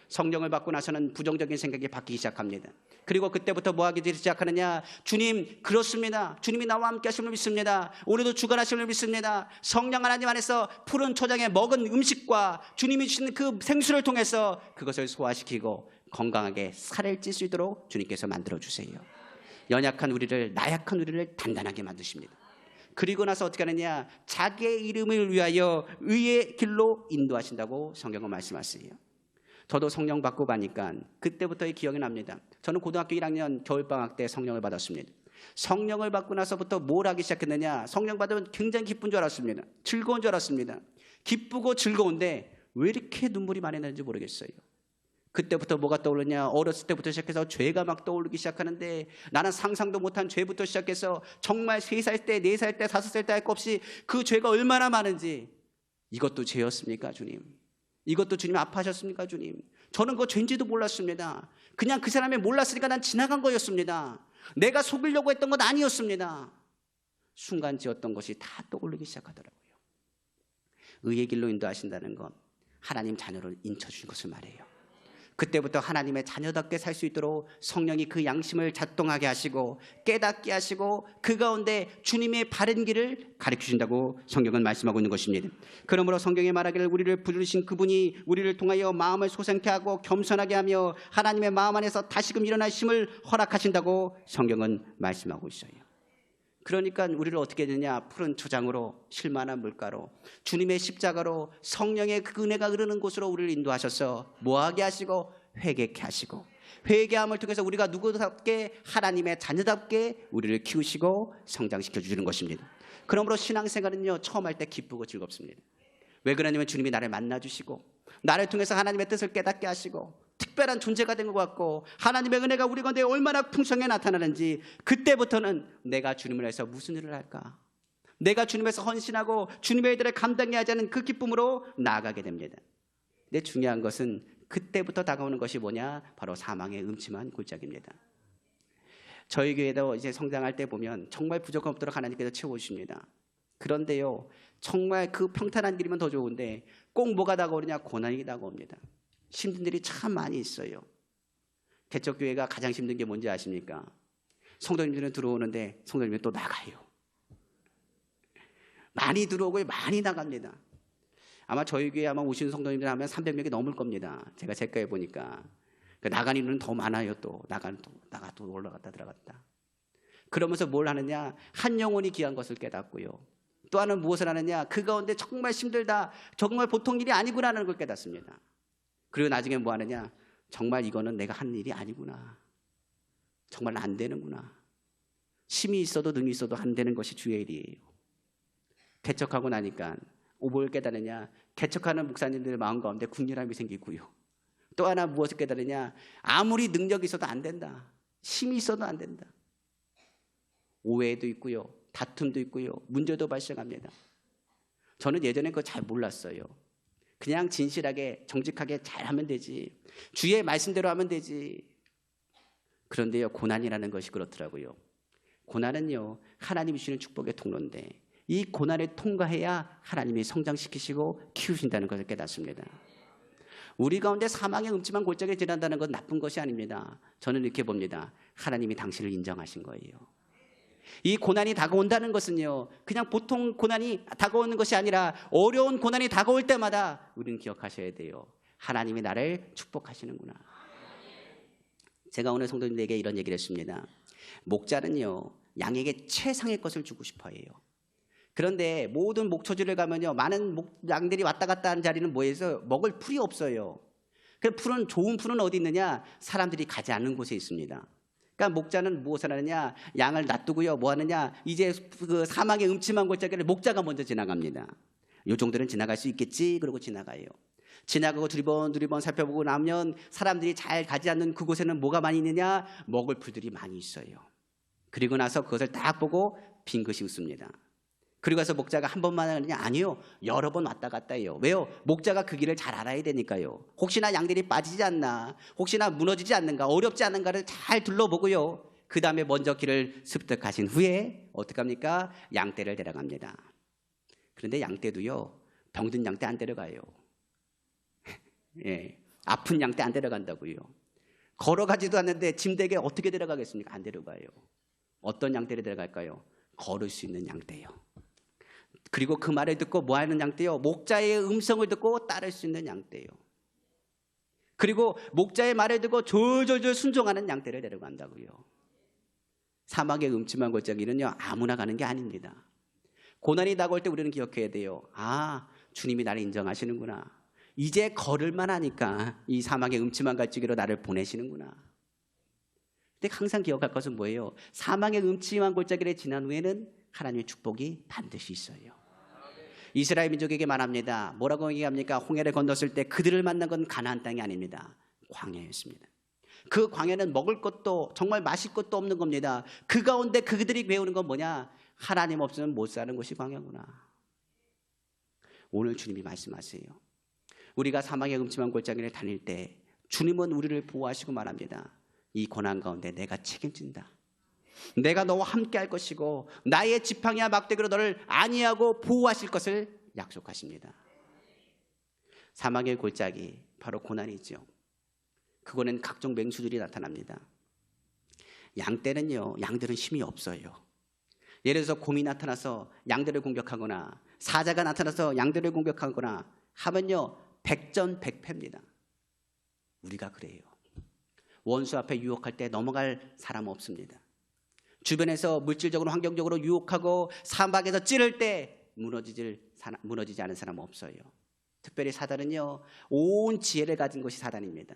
성령을 받고 나서는 부정적인 생각이 바뀌기 시작합니다. 그리고 그때부터 뭐하기 시작하느냐? 주님 그렇습니다. 주님이 나와 함께 하심을 믿습니다. 오늘도 주관하심을 믿습니다. 성령 하나님 안에서 푸른 초장에 먹은 음식과 주님이 주신 그 생수를 통해서 그것을 소화시키고 건강하게 살을 찔 수 있도록 주님께서 만들어주세요. 연약한 우리를, 나약한 우리를 단단하게 만드십니다. 그리고 나서 어떻게 하느냐? 자기의 이름을 위하여 의의 길로 인도하신다고 성경은 말씀하세요. 저도 성령 받고 가니까 그때부터의 기억이 납니다. 저는 고등학교 1학년 겨울방학 때 성령을 받았습니다. 성령을 받고 나서부터 뭘 하기 시작했느냐? 성령 받으면 굉장히 기쁜 줄 알았습니다. 즐거운 줄 알았습니다. 기쁘고 즐거운데 왜 이렇게 눈물이 많이 나는지 모르겠어요. 그때부터 뭐가 떠오르냐? 어렸을 때부터 시작해서 죄가 막 떠오르기 시작하는데 나는 상상도 못한 죄부터 시작해서 정말 3살 때, 4살 때, 5살 때 할 것 없이 그 죄가 얼마나 많은지, 이것도 죄였습니까 주님? 이것도 주님 아파하셨습니까 주님? 저는 그거 죄인지도 몰랐습니다. 그냥 그 사람이 몰랐으니까 난 지나간 거였습니다. 내가 속이려고 했던 건 아니었습니다. 순간 지었던 것이 다 떠오르기 시작하더라고요. 의의 길로 인도하신다는 건 하나님 자녀를 인쳐주신 것을 말해요. 그때부터 하나님의 자녀답게 살 수 있도록 성령이 그 양심을 작동하게 하시고 깨닫게 하시고 그 가운데 주님의 바른 길을 가르쳐준다고 성경은 말씀하고 있는 것입니다. 그러므로 성경에 말하기를 우리를 부르신 그분이 우리를 통하여 마음을 소생케 하고 겸손하게 하며 하나님의 마음 안에서 다시금 일어날 힘을 허락하신다고 성경은 말씀하고 있어요. 그러니까 우리를 어떻게 했느냐? 푸른 초장으로, 쉴만한 물가로, 주님의 십자가로, 성령의 그 은혜가 흐르는 곳으로 우리를 인도하셔서 뭐하게 하시고 회개케 하시고, 회개함을 통해서 우리가 누구답게 하나님의 자녀답게 우리를 키우시고 성장시켜 주시는 것입니다. 그러므로 신앙생활은요, 처음 할 때 기쁘고 즐겁습니다. 왜 그러냐면 주님이 나를 만나주시고 나를 통해서 하나님의 뜻을 깨닫게 하시고 특별한 존재가 된 것 같고 하나님의 은혜가 우리 가운데 얼마나 풍성하게 나타나는지, 그때부터는 내가 주님을 위해서 무슨 일을 할까? 내가 주님에서 헌신하고 주님의 일들을 감당해야 하는 그 기쁨으로 나아가게 됩니다. 근데 중요한 것은 그때부터 다가오는 것이 뭐냐? 바로 사망의 음침한 골짜기입니다. 저희 교회도 이제 성장할 때 보면 정말 부족함 없도록 하나님께서 채워주십니다. 그런데요, 정말 그 평탄한 길이면 더 좋은데 꼭 뭐가 다가오느냐? 고난이 다가옵니다. 힘든 일이 참 많이 있어요. 개척교회가 가장 힘든 게 뭔지 아십니까? 성도님들은 들어오는데 성도님은 또 나가요. 많이 들어오고 많이 나갑니다. 아마 저희 교회 아마 오시는 성도님들 하면 300명이 넘을 겁니다. 제가 체크해 보니까. 나간 인원은 더 많아요. 또 나가도 올라갔다 들어갔다. 그러면서 뭘 하느냐? 한 영혼이 귀한 것을 깨닫고요. 또 하나는 무엇을 하느냐? 그 가운데 정말 힘들다, 정말 보통 일이 아니구나라는 걸 깨닫습니다. 그리고 나중에 뭐 하느냐? 정말 이거는 내가 한 일이 아니구나. 정말 안 되는구나. 힘이 있어도 능이 있어도 안 되는 것이 주의 일이에요. 개척하고 나니까 뭘 깨달으냐? 개척하는 목사님들의 마음 가운데 국률함이 생기고요. 또 하나 무엇을 깨달으냐? 아무리 능력이 있어도 안 된다. 힘이 있어도 안 된다. 오해도 있고요. 다툼도 있고요. 문제도 발생합니다. 저는 예전에 그거 잘 몰랐어요. 그냥 진실하게 정직하게 잘하면 되지. 주의 말씀대로 하면 되지. 그런데요, 고난이라는 것이 그렇더라고요. 고난은요, 하나님이 주시는 축복의 통로인데 이 고난을 통과해야 하나님이 성장시키시고 키우신다는 것을 깨닫습니다. 우리 가운데 사망의 음침한 골짜기에 지난다는 건 나쁜 것이 아닙니다. 저는 이렇게 봅니다. 하나님이 당신을 인정하신 거예요. 이 고난이 다가온다는 것은요, 그냥 보통 고난이 다가오는 것이 아니라 어려운 고난이 다가올 때마다 우리는 기억하셔야 돼요. 하나님이 나를 축복하시는구나. 제가 오늘 성도님들에게 이런 얘기를 했습니다. 목자는요, 양에게 최상의 것을 주고 싶어 해요. 그런데 모든 목초지를 가면요, 많은 양들이 왔다 갔다 하는 자리는 뭐해서 먹을 풀이 없어요. 그 풀은, 좋은 풀은 어디 있느냐? 사람들이 가지 않는 곳에 있습니다. 그러니까 목자는 무엇을 하느냐? 양을 놔두고요, 뭐 하느냐? 이제 그 사막의 음침한 골짜기를 목자가 먼저 지나갑니다. 요 정도는 지나갈 수 있겠지? 그러고 지나가요. 지나가고 두리번 살펴보고 나면 사람들이 잘 가지 않는 그곳에는 뭐가 많이 있느냐? 먹을 풀들이 많이 있어요. 그리고 나서 그것을 딱 보고 빙긋이 웃습니다. 그리고 가서 목자가 한 번만 하느냐? 아니요. 여러 번 왔다 갔다 해요. 왜요? 목자가 그 길을 잘 알아야 되니까요. 혹시나 양들이 빠지지 않나, 혹시나 무너지지 않는가, 어렵지 않은가를 잘 둘러보고요. 그 다음에 먼저 길을 습득하신 후에 어떻게 합니까? 양떼를 데려갑니다. 그런데 양떼도요, 병든 양떼 안 데려가요. 예, 아픈 양떼 안 데려간다고요. 걸어가지도 않는데 짐대게 어떻게 데려가겠습니까? 안 데려가요. 어떤 양떼를 데려갈까요? 걸을 수 있는 양떼요. 그리고 그 말을 듣고 뭐 하는 양떼요? 목자의 음성을 듣고 따를 수 있는 양떼요. 그리고 목자의 말을 듣고 졸졸졸 순종하는 양떼를 데려간다고요. 사막의 음침한 골짜기는요, 아무나 가는 게 아닙니다. 고난이 다가올 때 우리는 기억해야 돼요. 아, 주님이 나를 인정하시는구나. 이제 걸을만 하니까 이 사막의 음침한 골짜기로 나를 보내시는구나. 근데 항상 기억할 것은 뭐예요? 사막의 음침한 골짜기를 지난 후에는 하나님의 축복이 반드시 있어요. 이스라엘 민족에게 말합니다. 뭐라고 얘기합니까? 홍해를 건넜을 때 그들을 만난 건 가나안 땅이 아닙니다. 광야였습니다. 그 광야는 먹을 것도 정말 마실 것도 없는 겁니다. 그 가운데 그들이 배우는 건 뭐냐? 하나님 없으면 못 사는 곳이 광야구나. 오늘 주님이 말씀하세요. 우리가 사막의 음침한 골짜기를 다닐 때 주님은 우리를 보호하시고 말합니다. 이 고난 가운데 내가 책임진다. 내가 너와 함께 할 것이고 나의 지팡이와 막대기로 너를 안위하고 보호하실 것을 약속하십니다. 사막의 골짜기, 바로 고난이죠. 그거는 각종 맹수들이 나타납니다. 양떼는요, 양들은 힘이 없어요. 예를 들어서 곰이 나타나서 양들을 공격하거나 사자가 나타나서 양들을 공격하거나 하면요, 백전백패입니다. 우리가 그래요. 원수 앞에 유혹할 때 넘어갈 사람 없습니다. 주변에서 물질적으로 환경적으로 유혹하고 사막에서 찌를 때 무너지지 않은 사람 없어요. 특별히 사단은요, 온 지혜를 가진 것이 사단입니다.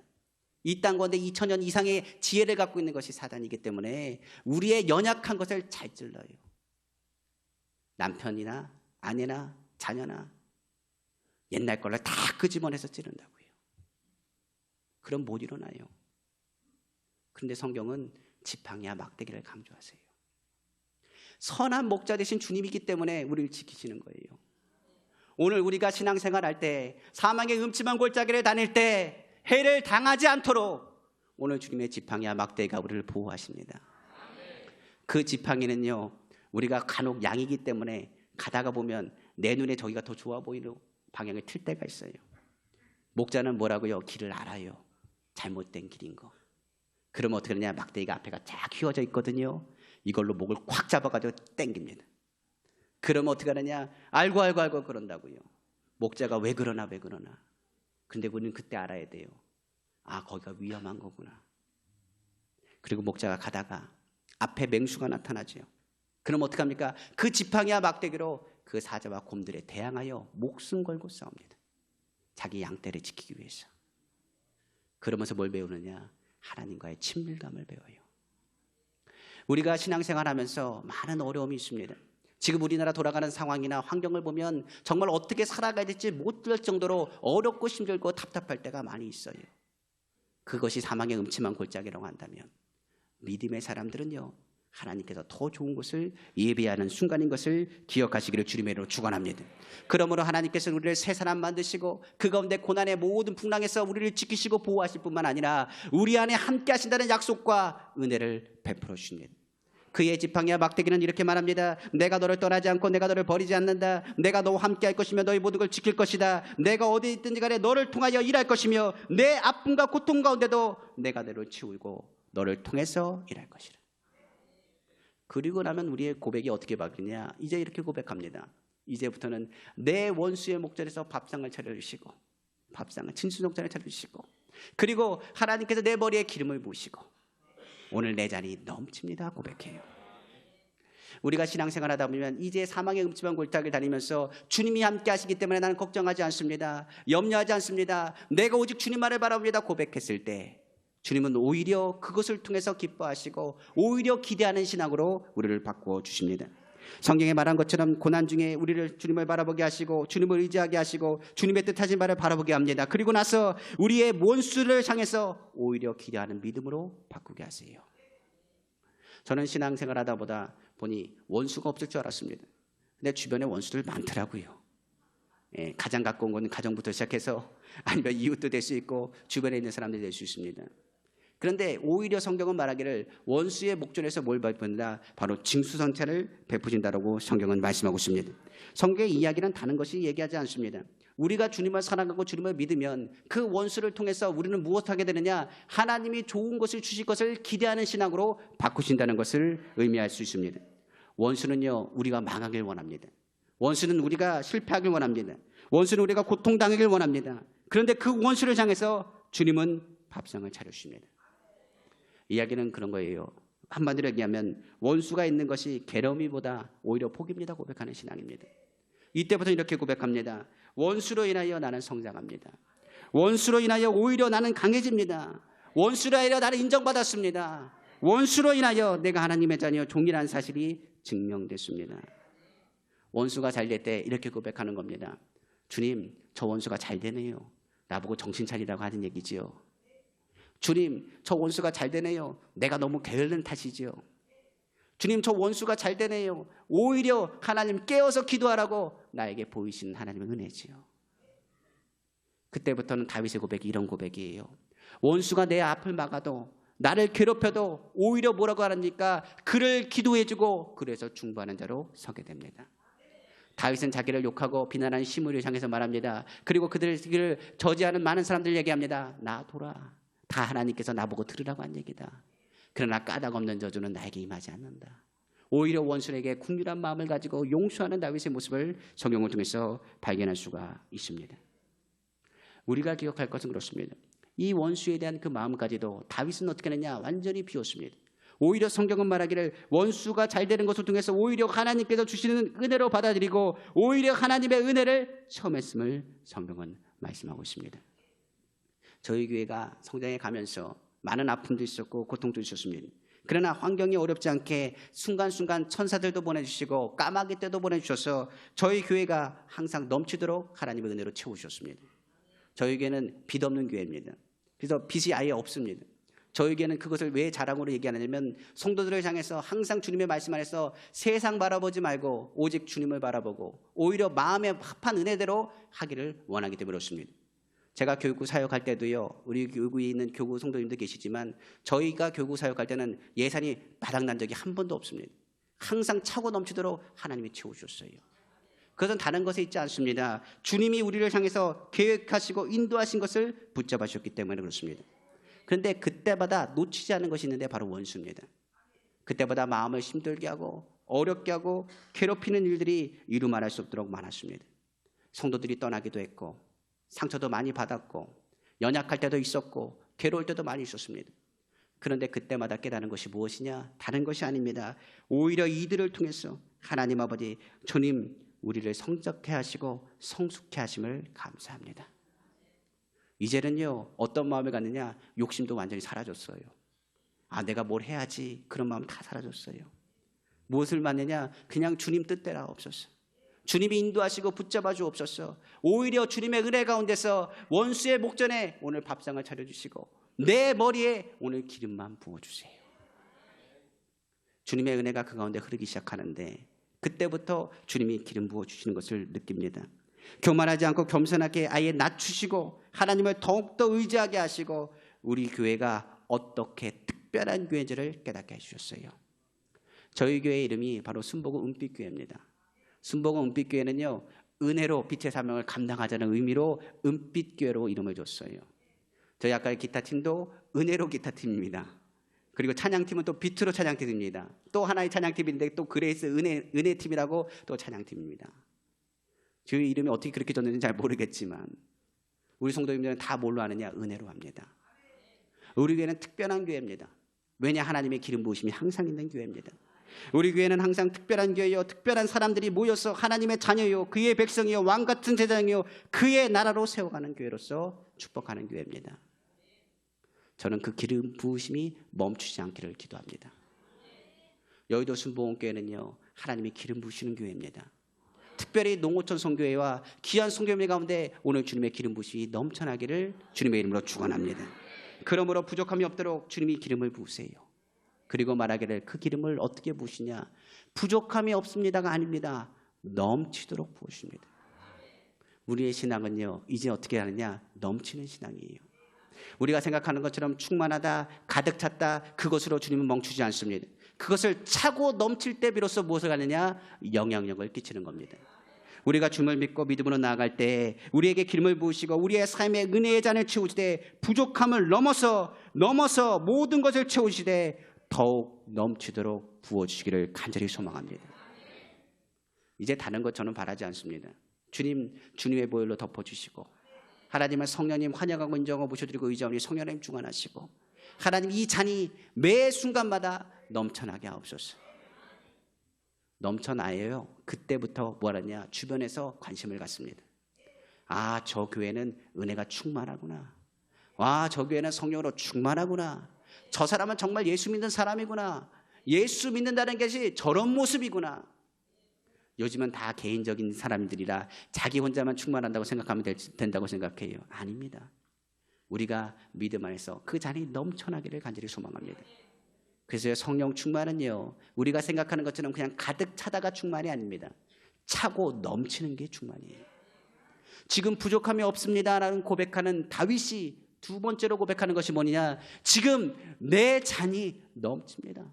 이 땅 가운데 2000년 이상의 지혜를 갖고 있는 것이 사단이기 때문에 우리의 연약한 것을 잘 찔러요. 남편이나 아내나 자녀나 옛날 걸로 다 끄집어내서 찌른다고요. 그럼 못 일어나요. 그런데 성경은 지팡이와 막대기를 강조하세요. 선한 목자 되신 주님이기 때문에 우리를 지키시는 거예요. 오늘 우리가 신앙생활할 때 사망의 음침한 골짜기를 다닐 때 해를 당하지 않도록 오늘 주님의 지팡이와 막대기가 우리를 보호하십니다. 그 지팡이는요, 우리가 간혹 양이기 때문에 가다가 보면 내 눈에 저기가 더 좋아 보이는 방향을 틀 때가 있어요. 목자는 뭐라고요? 길을 알아요. 잘못된 길인 거. 그러면 어떻게 하느냐? 막대기가 앞에가 쫙 휘어져 있거든요. 이걸로 목을 콱 잡아가지고 당깁니다. 그러면 어떻게 하느냐? 알고 그런다고요. 목자가 왜 그러나. 근데 우리는 그때 알아야 돼요. 아, 거기가 위험한 거구나. 그리고 목자가 가다가 앞에 맹수가 나타나죠. 그럼 어떻게 합니까? 그 지팡이와 막대기로 그 사자와 곰들에 대항하여 목숨 걸고 싸웁니다. 자기 양떼를 지키기 위해서. 그러면서 뭘 배우느냐? 하나님과의 친밀감을 배워요. 우리가 신앙생활하면서 많은 어려움이 있습니다. 지금 우리나라 돌아가는 상황이나 환경을 보면 정말 어떻게 살아가야 될지 못할 정도로 어렵고 힘들고 답답할 때가 많이 있어요. 그것이 사망의 음침한 골짜기라고 한다면 믿음의 사람들은요, 하나님께서 더 좋은 것을 예비하는 순간인 것을 기억하시기를 주님의 이름으로 축원합니다. 그러므로 하나님께서는 우리를 새 사람 만드시고 그 가운데 고난의 모든 풍랑에서 우리를 지키시고 보호하실 뿐만 아니라 우리 안에 함께 하신다는 약속과 은혜를 베풀어 주십니다. 그의 지팡이와 막대기는 이렇게 말합니다. 내가 너를 떠나지 않고 내가 너를 버리지 않는다. 내가 너와 함께 할 것이며 너의 모든 걸 지킬 것이다. 내가 어디 있든지 간에 너를 통하여 일할 것이며 내 아픔과 고통 가운데도 내가 너를 치우고 너를 통해서 일할 것이라. 그리고 나면 우리의 고백이 어떻게 바뀌냐? 이제 이렇게 고백합니다. 이제부터는 내 원수의 목전에서 밥상을 차려주시고, 밥상을 진수성찬을 차려주시고, 그리고 하나님께서 내 머리에 기름을 부으시고 오늘 내 잔이 넘칩니다 고백해요. 우리가 신앙생활 하다 보면 이제 사망의 음침한 골짜기를 다니면서 주님이 함께 하시기 때문에 나는 걱정하지 않습니다. 염려하지 않습니다. 내가 오직 주님만을 바라봅니다 고백했을 때 주님은 오히려 그것을 통해서 기뻐하시고 오히려 기대하는 신앙으로 우리를 바꾸어 주십니다. 성경에 말한 것처럼 고난 중에 우리를 주님을 바라보게 하시고 주님을 의지하게 하시고 주님의 뜻하신 바를 바라보게 합니다. 그리고 나서 우리의 원수를 향해서 오히려 기대하는 믿음으로 바꾸게 하세요. 저는 신앙생활 하다 보니 원수가 없을 줄 알았습니다. 근데 주변에 원수들 많더라고요. 가장 가까운 건 가정부터 시작해서 아니면 이웃도 될 수 있고 주변에 있는 사람들이 될 수 있습니다. 그런데 오히려 성경은 말하기를 원수의 목전에서 뭘 베푼다? 바로 징수성찬을 베푸신다라고 성경은 말씀하고 있습니다. 성경의 이야기는 다른 것이 얘기하지 않습니다. 우리가 주님을 사랑하고 주님을 믿으면 그 원수를 통해서 우리는 무엇하게 되느냐? 하나님이 좋은 것을 주실 것을 기대하는 신앙으로 바꾸신다는 것을 의미할 수 있습니다. 원수는요, 우리가 망하길 원합니다. 원수는 우리가 실패하길 원합니다. 원수는 우리가 고통당하길 원합니다. 그런데 그 원수를 향해서 주님은 밥상을 차려주십니다. 이야기는 그런 거예요. 한마디로 얘기하면 원수가 있는 것이 괴로움이보다 오히려 복입니다 고백하는 신앙입니다. 이때부터 이렇게 고백합니다. 원수로 인하여 나는 성장합니다. 원수로 인하여 오히려 나는 강해집니다. 원수로 인하여 나는 인정받았습니다. 원수로 인하여 내가 하나님의 자녀 종이라는 사실이 증명됐습니다. 원수가 잘 될 때 이렇게 고백하는 겁니다. 주님, 저 원수가 잘 되네요. 나보고 정신 차리라고 하는 얘기지요. 주님, 저 원수가 잘 되네요. 내가 너무 게으른 탓이지요. 주님, 저 원수가 잘 되네요. 오히려 하나님 깨어서 기도하라고 나에게 보이신 하나님의 은혜지요. 그때부터는 다윗의 고백이 이런 고백이에요. 원수가 내 앞을 막아도 나를 괴롭혀도 오히려 뭐라고 하니까 그를 기도해주고 그래서 중보하는 자로 서게 됩니다. 다윗은 자기를 욕하고 비난하는 시므리를 향해서 말합니다. 그리고 그들을 저지하는 많은 사람들 얘기합니다. 나 돌아. 다 하나님께서 나보고 들으라고 한 얘기다. 그러나 까닭 없는 저주는 나에게 임하지 않는다. 오히려 원수에게 긍휼한 마음을 가지고 용서하는 다윗의 모습을 성경을 통해서 발견할 수가 있습니다. 우리가 기억할 것은 그렇습니다. 이 원수에 대한 그 마음까지도 다윗은 어떻게 했느냐? 완전히 비웠습니다. 오히려 성경은 말하기를 원수가 잘 되는 것을 통해서 오히려 하나님께서 주시는 은혜로 받아들이고 오히려 하나님의 은혜를 체험했음을 성경은 말씀하고 있습니다. 저희 교회가 성장해 가면서 많은 아픔도 있었고 고통도 있었습니다. 그러나 환경이 어렵지 않게 순간순간 천사들도 보내주시고 까마귀 때도 보내주셔서 저희 교회가 항상 넘치도록 하나님의 은혜로 채우셨습니다. 저희 교회는 빚 없는 교회입니다. 그래서 빚이 아예 없습니다. 저에게는 그것을 왜 자랑으로 얘기하냐면 성도들을 향해서 항상 주님의 말씀 안에서 세상 바라보지 말고 오직 주님을 바라보고 오히려 마음에 합한 은혜대로 하기를 원하기 때문에 그렇습니다. 제가 교구 사역할 때도요, 우리 교구에 있는 교구 성도님도 계시지만 저희가 교구 사역할 때는 예산이 바닥난 적이 한 번도 없습니다. 항상 차고 넘치도록 하나님이 채워주셨어요. 그것은 다른 것에 있지 않습니다. 주님이 우리를 향해서 계획하시고 인도하신 것을 붙잡으셨기 때문에 그렇습니다. 그런데 그때마다 놓치지 않은 것이 있는데 바로 원수입니다. 그때마다 마음을 힘들게 하고 어렵게 하고 괴롭히는 일들이 이루 말할 수 없도록 많았습니다. 성도들이 떠나기도 했고 상처도 많이 받았고 연약할 때도 있었고 괴로울 때도 많이 있었습니다. 그런데 그때마다 깨닫는 것이 무엇이냐? 다른 것이 아닙니다. 오히려 이들을 통해서 하나님 아버지 주님 우리를 성적해 하시고 성숙해 하심을 감사합니다. 이제는요 어떤 마음을 갖느냐? 욕심도 완전히 사라졌어요. 내가 뭘 해야지 그런 마음 다 사라졌어요. 무엇을 받느냐? 그냥 주님 뜻대로 없었어. 주님이 인도하시고 붙잡아 주옵소서. 오히려 주님의 은혜 가운데서 원수의 목전에 오늘 밥상을 차려주시고 내 머리에 오늘 기름만 부어주세요. 주님의 은혜가 그 가운데 흐르기 시작하는데 그때부터 주님이 기름 부어주시는 것을 느낍니다. 교만하지 않고 겸손하게 아예 낮추시고 하나님을 더욱더 의지하게 하시고 우리 교회가 어떻게 특별한 교회인지를 깨닫게 해주셨어요. 저희 교회 이름이 바로 순복음 은빛교회입니다. 순복음 은빛교회는요, 은혜로 빛의 사명을 감당하자는 의미로 은빛교회로 이름을 줬어요. 저희 아까 기타 팀도 은혜로 기타 팀입니다. 그리고 찬양팀은 또 빛으로 찬양팀입니다. 또 하나의 찬양팀인데 또 그레이스 은혜 팀이라고 또 찬양팀입니다. 저희 이름이 어떻게 그렇게 줬는지 잘 모르겠지만 우리 성도님들은 다 뭘로 아느냐? 은혜로 합니다. 우리 교회는 특별한 교회입니다. 왜냐? 하나님의 기름 부으심이 항상 있는 교회입니다. 우리 교회는 항상 특별한 교회요, 특별한 사람들이 모여서 하나님의 자녀요, 그의 백성이요, 왕같은 제장이요, 그의 나라로 세워가는 교회로서 축복하는 교회입니다. 저는 그 기름 부으심이 멈추지 않기를 기도합니다. 여의도 순복음교회는요, 하나님이 기름 부으시는 교회입니다. 특별히 농어촌 선교회와 귀한 선교회 가운데 오늘 주님의 기름 부으심이 넘쳐나기를 주님의 이름으로 축원합니다. 그러므로 부족함이 없도록 주님이 기름을 부으세요. 그리고 말하기를 그 기름을 어떻게 부으시냐? 부족함이 없습니다가 아닙니다. 넘치도록 부으십니다. 우리의 신앙은요, 이제 어떻게 하느냐? 넘치는 신앙이에요. 우리가 생각하는 것처럼 충만하다, 가득 찼다, 그것으로 주님은 멈추지 않습니다. 그것을 차고 넘칠 때 비로소 무엇을 하느냐? 영향력을 끼치는 겁니다. 우리가 주님을 믿고 믿음으로 나아갈 때 우리에게 기름을 부으시고 우리의 삶에 은혜의 잔을 채우시되 부족함을 넘어서 모든 것을 채우시되 더욱 넘치도록 부어주시기를 간절히 소망합니다. 이제 다른 것 저는 바라지 않습니다. 주님의 보혈로 덮어주시고 하나님은 성령님 환영하고 인정하고 모셔드리고 의지하오니 성령님 중환하시고 하나님 이 잔이 매 순간마다 넘쳐나게 하옵소서. 넘쳐나요. 그때부터 뭐하느냐? 주변에서 관심을 갖습니다. 아, 저 교회는 은혜가 충만하구나. 와, 저 교회는 성령으로 충만하구나. 저 사람은 정말 예수 믿는 사람이구나. 예수 믿는다는 것이 저런 모습이구나. 요즘은 다 개인적인 사람들이라 자기 혼자만 충만한다고 생각하면 된다고 생각해요. 아닙니다. 우리가 믿음 안에서 그 잔이 넘쳐나기를 간절히 소망합니다. 그래서 성령 충만은요, 우리가 생각하는 것처럼 그냥 가득 차다가 충만이 아닙니다. 차고 넘치는 게 충만이에요. 지금 부족함이 없습니다라는 고백하는 다윗이 두 번째로 고백하는 것이 뭐냐? 지금 내 잔이 넘칩니다.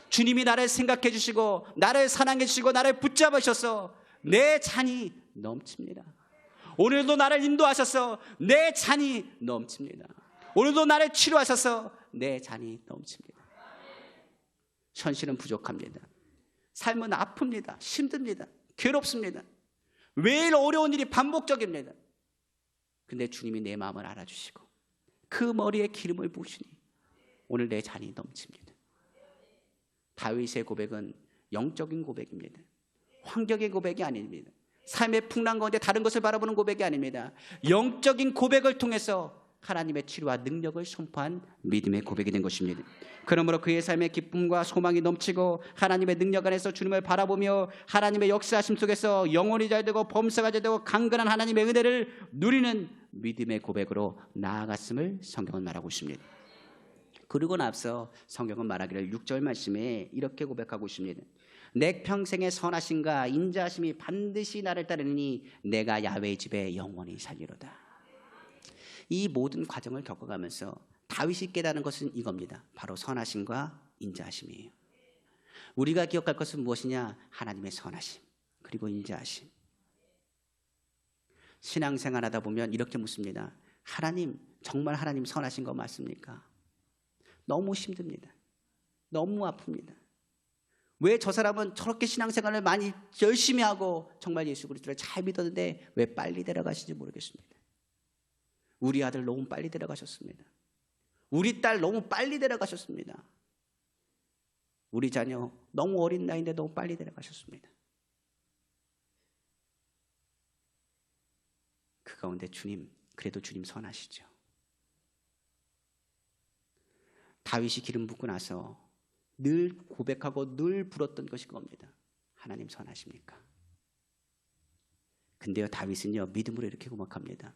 주님이 나를 생각해 주시고 나를 사랑해 주시고 나를 붙잡으셔서 내 잔이 넘칩니다. 오늘도 나를 인도하셔서 내 잔이 넘칩니다. 오늘도 나를 치료하셔서 내 잔이 넘칩니다. 현실은 부족합니다. 삶은 아픕니다. 힘듭니다. 괴롭습니다. 매일 어려운 일이 반복적입니다. 근데 주님이 내 마음을 알아주시고 그 머리에 기름을 부으시니 오늘 내 잔이 넘칩니다. 다윗의 고백은 영적인 고백입니다. 환경의 고백이 아닙니다. 삶의 풍랑 가운데 다른 것을 바라보는 고백이 아닙니다. 영적인 고백을 통해서 하나님의 치료와 능력을 선포한 믿음의 고백이 된 것입니다. 그러므로 그의 삶에 기쁨과 소망이 넘치고 하나님의 능력 안에서 주님을 바라보며 하나님의 역사하심 속에서 영혼이 잘되고 범사가 잘되고 강건한 하나님의 은혜를 누리는 믿음의 고백으로 나아갔음을 성경은 말하고 있습니다. 그리고 나서 성경은 말하기를 6절 말씀에 이렇게 고백하고 있습니다. 내 평생의 선하심과 인자하심이 반드시 나를 따르니 내가 야훼의 집에 영원히 살리로다. 이 모든 과정을 겪어가면서 다윗이 깨달은 것은 이겁니다. 바로 선하심과 인자하심이에요. 우리가 기억할 것은 무엇이냐? 하나님의 선하심 그리고 인자하심. 신앙생활하다 보면 이렇게 묻습니다. 하나님, 정말 하나님 선하신 거 맞습니까? 너무 힘듭니다. 너무 아픕니다. 왜 저 사람은 저렇게 신앙생활을 많이 열심히 하고 정말 예수 그리스도를 잘 믿었는데 왜 빨리 데려가시는지 모르겠습니다. 우리 아들 너무 빨리 데려가셨습니다. 우리 딸 너무 빨리 데려가셨습니다. 우리 자녀 너무 어린 나이인데 너무 빨리 데려가셨습니다. 그 가운데 주님, 그래도 주님 선하시죠. 다윗이 기름 붓고 나서 늘 고백하고 늘 불었던 것이 그겁니다. 하나님 선하십니까? 근데요, 다윗은요, 믿음으로 이렇게 고백합니다.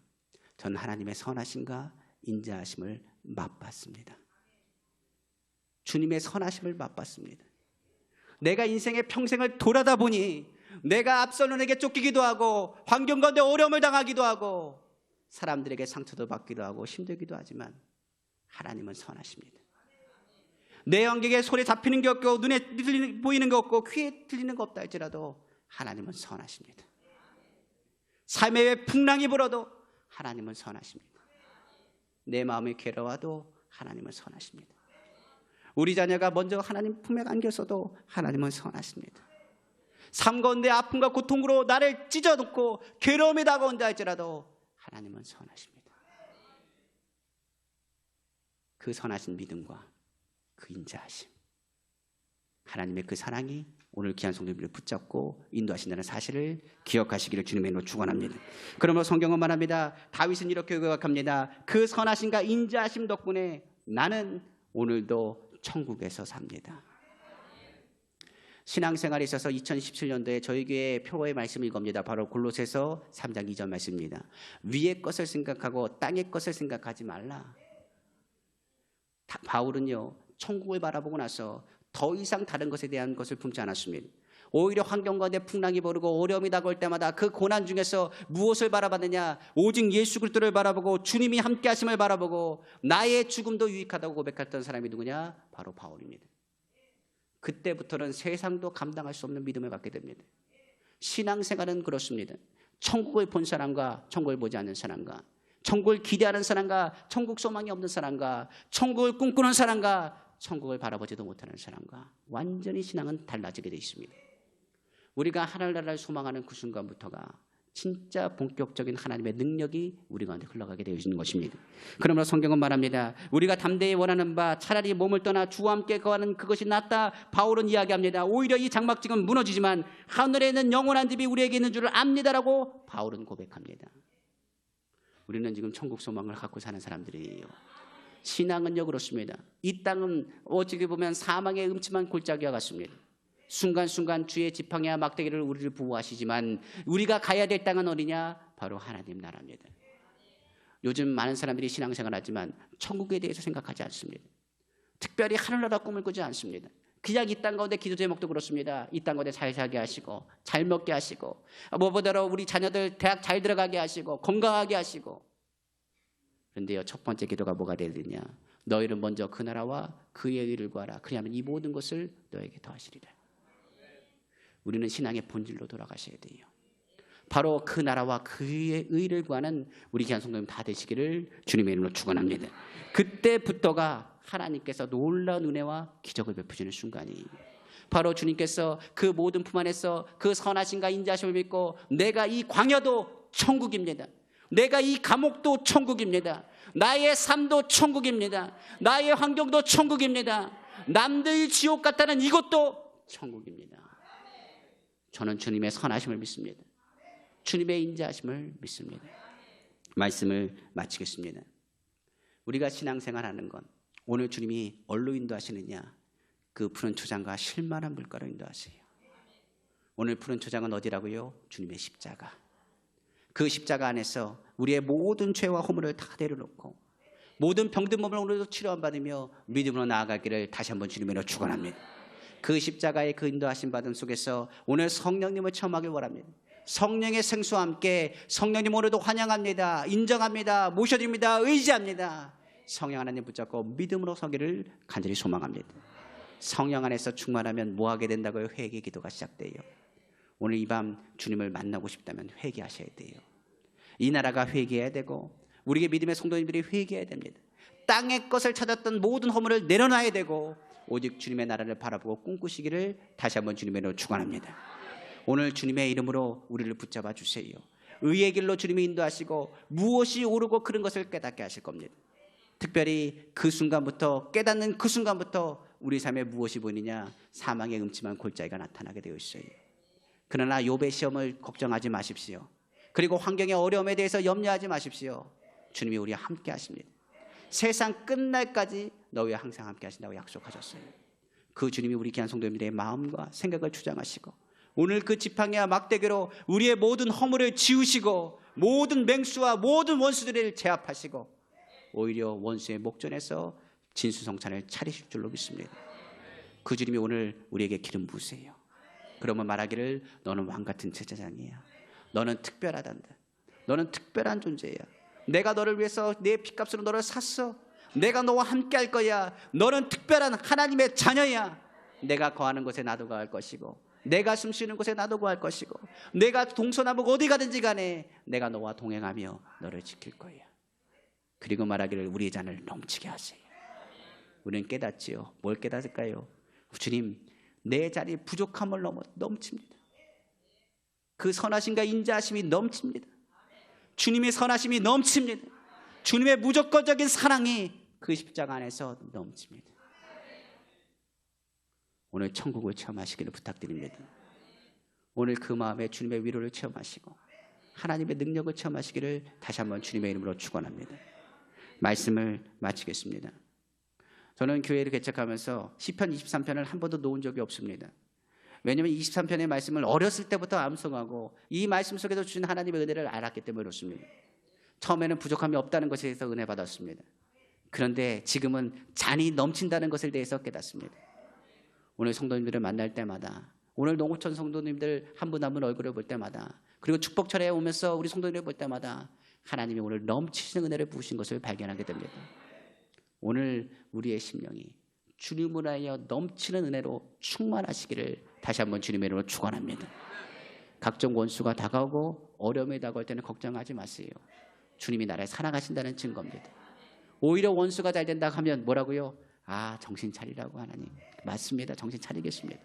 저는 하나님의 선하심과 인자하심을 맛봤습니다. 주님의 선하심을 맛봤습니다. 내가 인생의 평생을 돌아다 보니 내가 압살롬에게 쫓기기도 하고 환경 가운데 어려움을 당하기도 하고 사람들에게 상처도 받기도 하고 힘들기도 하지만 하나님은 선하십니다. 내 영역에 손에 잡히는 게 없고 눈에 보이는 게 없고 귀에 들리는 거 없다 할지라도 하나님은 선하십니다. 삶의 풍랑이 불어도 하나님은 선하십니다. 내 마음이 괴로워도 하나님은 선하십니다. 우리 자녀가 먼저 하나님 품에 안겼어도 하나님은 선하십니다. 삶 가운데 아픔과 고통으로 나를 찢어놓고 괴로움이 다가온다 할지라도 하나님은 선하십니다. 그 선하신 믿음과 그 인자하심, 하나님의 그 사랑이 오늘 귀한 성도님들을 붙잡고 인도하신다는 사실을 기억하시기를 주님의 이름으로 축원합니다. 그러므로 성경은 말합니다. 다윗은 이렇게 고백합니다. 그 선하심과 인자하심 덕분에 나는 오늘도 천국에서 삽니다. 신앙생활에 있어서 2017년도에 저희 교회 표어의 말씀을 이겁니다. 바로 골로새서 3장 2절 말씀입니다. 위의 것을 생각하고 땅의 것을 생각하지 말라. 바울은요, 천국을 바라보고 나서 더 이상 다른 것에 대한 것을 품지 않았습니다. 오히려 환경 가운데 풍랑이 부르고 어려움이 다가올 때마다 그 고난 중에서 무엇을 바라봤느냐? 오직 예수 그리스도를 바라보고 주님이 함께 하심을 바라보고 나의 죽음도 유익하다고 고백했던 사람이 누구냐? 바로 바울입니다. 그때부터는 세상도 감당할 수 없는 믿음을 갖게 됩니다. 신앙생활은 그렇습니다. 천국을 본 사람과 천국을 보지 않는 사람과, 천국을 기대하는 사람과 천국 소망이 없는 사람과, 천국을 꿈꾸는 사람과 천국을 바라보지도 못하는 사람과 완전히 신앙은 달라지게 되어 있습니다. 우리가 하늘나라를 소망하는 그 순간부터가 진짜 본격적인 하나님의 능력이 우리 가운데 흘러가게 되어 있는 것입니다. 그러므로 성경은 말합니다. 우리가 담대히 원하는 바 차라리 몸을 떠나 주와 함께 거하는 그것이 낫다. 바울은 이야기합니다. 오히려 이 장막지은 무너지지만 하늘에 있는 영원한 집이 우리에게 있는 줄을 압니다라고 바울은 고백합니다. 우리는 지금 천국 소망을 갖고 사는 사람들이에요. 신앙은요 그렇습니다. 이 땅은 어찌게 보면 사망의 음침한 골짜기와 같습니다. 순간순간 주의 지팡이와 막대기를 우리를 보호하시지만 우리가 가야 될 땅은 어디냐? 바로 하나님 나라입니다. 요즘 많은 사람들이 신앙생활을 하지만 천국에 대해서 생각하지 않습니다. 특별히 하늘나라 꿈을 꾸지 않습니다. 그냥 이 땅 가운데 기도 제목도 그렇습니다. 이 땅 가운데 잘 살게 하시고 잘 먹게 하시고 무엇보다도 우리 자녀들 대학 잘 들어가게 하시고 건강하게 하시고. 그런데요, 첫 번째 기도가 뭐가 되야 되냐? 너희는 먼저 그 나라와 그의 의를 구하라. 그리하면 이 모든 것을 너에게 더하시리라. 우리는 신앙의 본질로 돌아가셔야 돼요. 바로 그 나라와 그의 의를 구하는 우리 귀한 성도님 다 되시기를 주님의 이름으로 축원합니다. 그때부터가 하나님께서 놀라운 은혜와 기적을 베푸시는 순간이에요. 바로 주님께서 그 모든 품 안에서 그 선하심과 인자심을 믿고 내가 이 광야도 천국입니다. 내가 이 감옥도 천국입니다. 나의 삶도 천국입니다. 나의 환경도 천국입니다. 남들이 지옥 같다는 이것도 천국입니다. 저는 주님의 선하심을 믿습니다. 주님의 인자하심을 믿습니다. 말씀을 마치겠습니다. 우리가 신앙생활하는 건 오늘 주님이 어디로 인도하시느냐? 그 푸른 초장과 실만한 물가로 인도하세요. 오늘 푸른 초장은 어디라고요? 주님의 십자가. 그 십자가 안에서 우리의 모든 죄와 허물을 다 내려놓고 모든 병든 몸을 오늘도 치료함 받으며 믿음으로 나아가기를 다시 한번 주님으로 축원합니다. 그 십자가의 그 인도하심 받음 속에서 오늘 성령님을 체험하길 원합니다. 성령의 생수와 함께 성령님 오늘도 환영합니다. 인정합니다. 모셔드립니다. 의지합니다. 성령 하나님 붙잡고 믿음으로 서기를 간절히 소망합니다. 성령 안에서 충만하면 뭐 하게 된다고요? 회개 기도가 시작돼요. 오늘 이 밤 주님을 만나고 싶다면 회개하셔야 돼요. 이 나라가 회개해야 되고 우리의 믿음의 성도님들이 회개해야 됩니다. 땅의 것을 찾았던 모든 허물을 내려놔야 되고 오직 주님의 나라를 바라보고 꿈꾸시기를 다시 한번 주님의 이름으로 축원합니다. 오늘 주님의 이름으로 우리를 붙잡아 주세요. 의의 길로 주님이 인도하시고 무엇이 옳고 그른 것을 깨닫게 하실 겁니다. 특별히 그 순간부터 깨닫는 그 순간부터 우리 삶에 무엇이 보이느냐? 사망의 음침한 골짜기가 나타나게 되어 있어요. 그러나 욥의 시험을 걱정하지 마십시오. 그리고 환경의 어려움에 대해서 염려하지 마십시오. 주님이 우리와 함께 하십니다. 세상 끝날까지 너희와 항상 함께 하신다고 약속하셨어요. 그 주님이 우리 귀한 성도님들의 마음과 생각을 주장하시고 오늘 그 지팡이와 막대기로 우리의 모든 허물을 지우시고 모든 맹수와 모든 원수들을 제압하시고 오히려 원수의 목전에서 진수성찬을 차리실 줄로 믿습니다. 그 주님이 오늘 우리에게 기름 부으세요. 그러면 말하기를 너는 왕같은 제사장이야. 너는 특별하단다. 너는 특별한 존재야. 내가 너를 위해서 내 피값으로 너를 샀어. 내가 너와 함께 할 거야. 너는 특별한 하나님의 자녀야. 내가 거하는 곳에 나도 거할 것이고, 내가 숨쉬는 곳에 나도 거할 것이고, 내가 동서남북 어디 가든지 간에 내가 너와 동행하며 너를 지킬 거야. 그리고 말하기를 우리의 잔을 넘치게 하세요. 우리는 깨닫지요. 뭘 깨닫을까요? 주님, 내 잔이 부족함을 넘어 넘칩니다. 그 선하심과 인자하심이 넘칩니다. 주님의 선하심이 넘칩니다. 주님의 무조건적인 사랑이 그 십자가 안에서 넘칩니다. 오늘 천국을 체험하시기를 부탁드립니다. 오늘 그 마음에 주님의 위로를 체험하시고 하나님의 능력을 체험하시기를 다시 한번 주님의 이름으로 축원합니다. 말씀을 마치겠습니다. 저는 교회를 개척하면서 시편 23편을 한 번도 놓은 적이 없습니다. 왜냐하면 23편의 말씀을 어렸을 때부터 암송하고 이 말씀 속에서 주신 하나님의 은혜를 알았기 때문에 그렇습니다. 처음에는 부족함이 없다는 것에 대해서 은혜 받았습니다. 그런데 지금은 잔이 넘친다는 것에 대해서 깨닫습니다. 오늘 성도님들을 만날 때마다, 오늘 농어촌 성도님들 한 분 한 분 얼굴을 볼 때마다, 그리고 축복철에 오면서 우리 성도님을 볼 때마다 하나님이 오늘 넘치시는 은혜를 부으신 것을 발견하게 됩니다. 오늘 우리의 심령이 주님을 하여 넘치는 은혜로 충만하시기를 다시 한번 주님의 이름으로 축원합니다. 각종 원수가 다가오고 어려움이 다가올 때는 걱정하지 마세요. 주님이 나를 사랑하신다는 증거입니다. 오히려 원수가 잘 된다 하면 뭐라고요? 아, 정신 차리라고. 하나님, 맞습니다. 정신 차리겠습니다.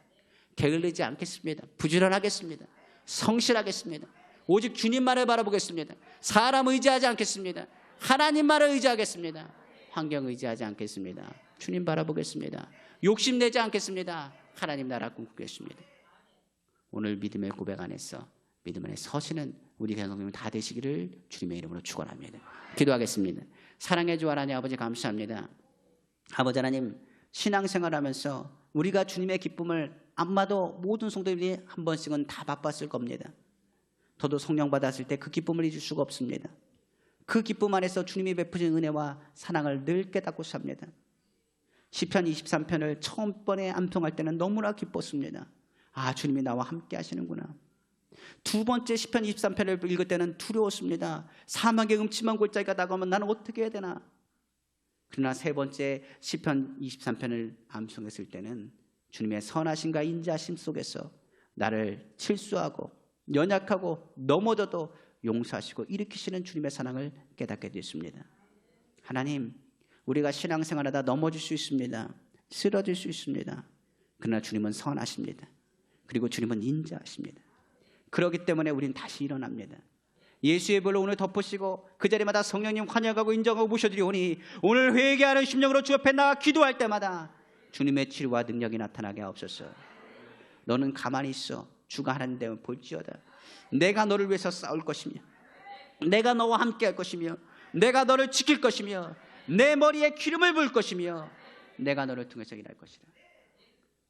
게을르지 않겠습니다. 부지런하겠습니다. 성실하겠습니다. 오직 주님만을 바라보겠습니다. 사람 의지하지 않겠습니다. 하나님만을 의지하겠습니다. 환경 의지하지 않겠습니다. 주님 바라보겠습니다. 욕심내지 않겠습니다. 하나님 나라 꿈꾸겠습니다. 오늘 믿음의 고백 안에서 믿음 안에 서시는 우리 성도님 다 되시기를 주님의 이름으로 축원합니다. 기도하겠습니다. 사랑의 주 하나님 아버지, 감사합니다. 아버지 하나님, 신앙생활하면서 우리가 주님의 기쁨을 아마도 모든 성도님들이 한 번씩은 다 맛봤을 겁니다. 저도 성령 받았을 때 그 기쁨을 잊을 수가 없습니다. 그 기쁨 안에서 주님이 베푸신 은혜와 사랑을 늘 깨닫고 삽니다. 시편 23편을 처음 번에 암송할 때는 너무나 기뻤습니다. 아, 주님이 나와 함께 하시는구나. 두 번째 시편 23편을 읽을 때는 두려웠습니다. 사막의 음침한 골짜기가 다가오면 나는 어떻게 해야 되나. 그러나 세 번째 시편 23편을 암송했을 때는 주님의 선하심과 인자심 속에서 나를 실수하고 연약하고 넘어져도 용서하시고 일으키시는 주님의 사랑을 깨닫게 됐습니다. 하나님, 우리가 신앙생활하다 넘어질 수 있습니다. 쓰러질 수 있습니다. 그러나 주님은 선하십니다. 그리고 주님은 인자하십니다. 그렇기 때문에 우리는 다시 일어납니다. 예수의 벌로 오늘 덮으시고 그 자리마다 성령님 환영하고 인정하고 모셔드리오니 오늘 회개하는 심령으로 주 옆에 나가 기도할 때마다 주님의 치료와 능력이 나타나게 하옵소서. 너는 가만히 있어. 주가 하나님 되면 볼지어다. 내가 너를 위해서 싸울 것이며 내가 너와 함께 할 것이며 내가 너를 지킬 것이며 내 머리에 기름을 부을 것이며 내가 너를 통해서 일할 것이다.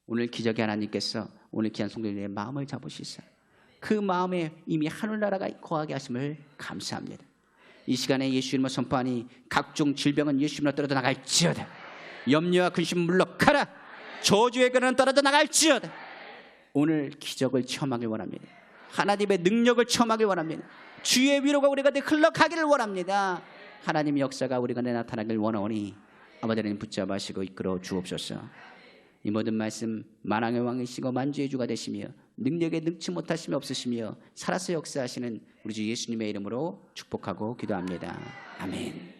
오늘 기적의 하나님께서 오늘 귀한 성도님의 마음을 잡으시사 그 마음에 이미 하늘나라가 거하게 하심을 감사합니다. 이 시간에 예수 이름으로 선포하니 각종 질병은 예수 이름으로 떨어져 나갈지어다. 염려와 근심 물러가라. 저주의 근원은 떨어져 나갈지어다. 오늘 기적을 체험하길 원합니다. 하나님의 능력을 체험하길 원합니다. 주의 위로가 우리 가운데 흘러가기를 원합니다. 하나님의 역사가 우리 가운데 나타나길 원하오니 아버지 하나님 붙잡으시고 이끌어 주옵소서. 이 모든 말씀 만왕의 왕이시고 만주의 주가 되시며 능력에 능치 못하심이 없으시며 살아서 역사하시는 우리 주 예수님의 이름으로 축복하고 기도합니다. 아멘.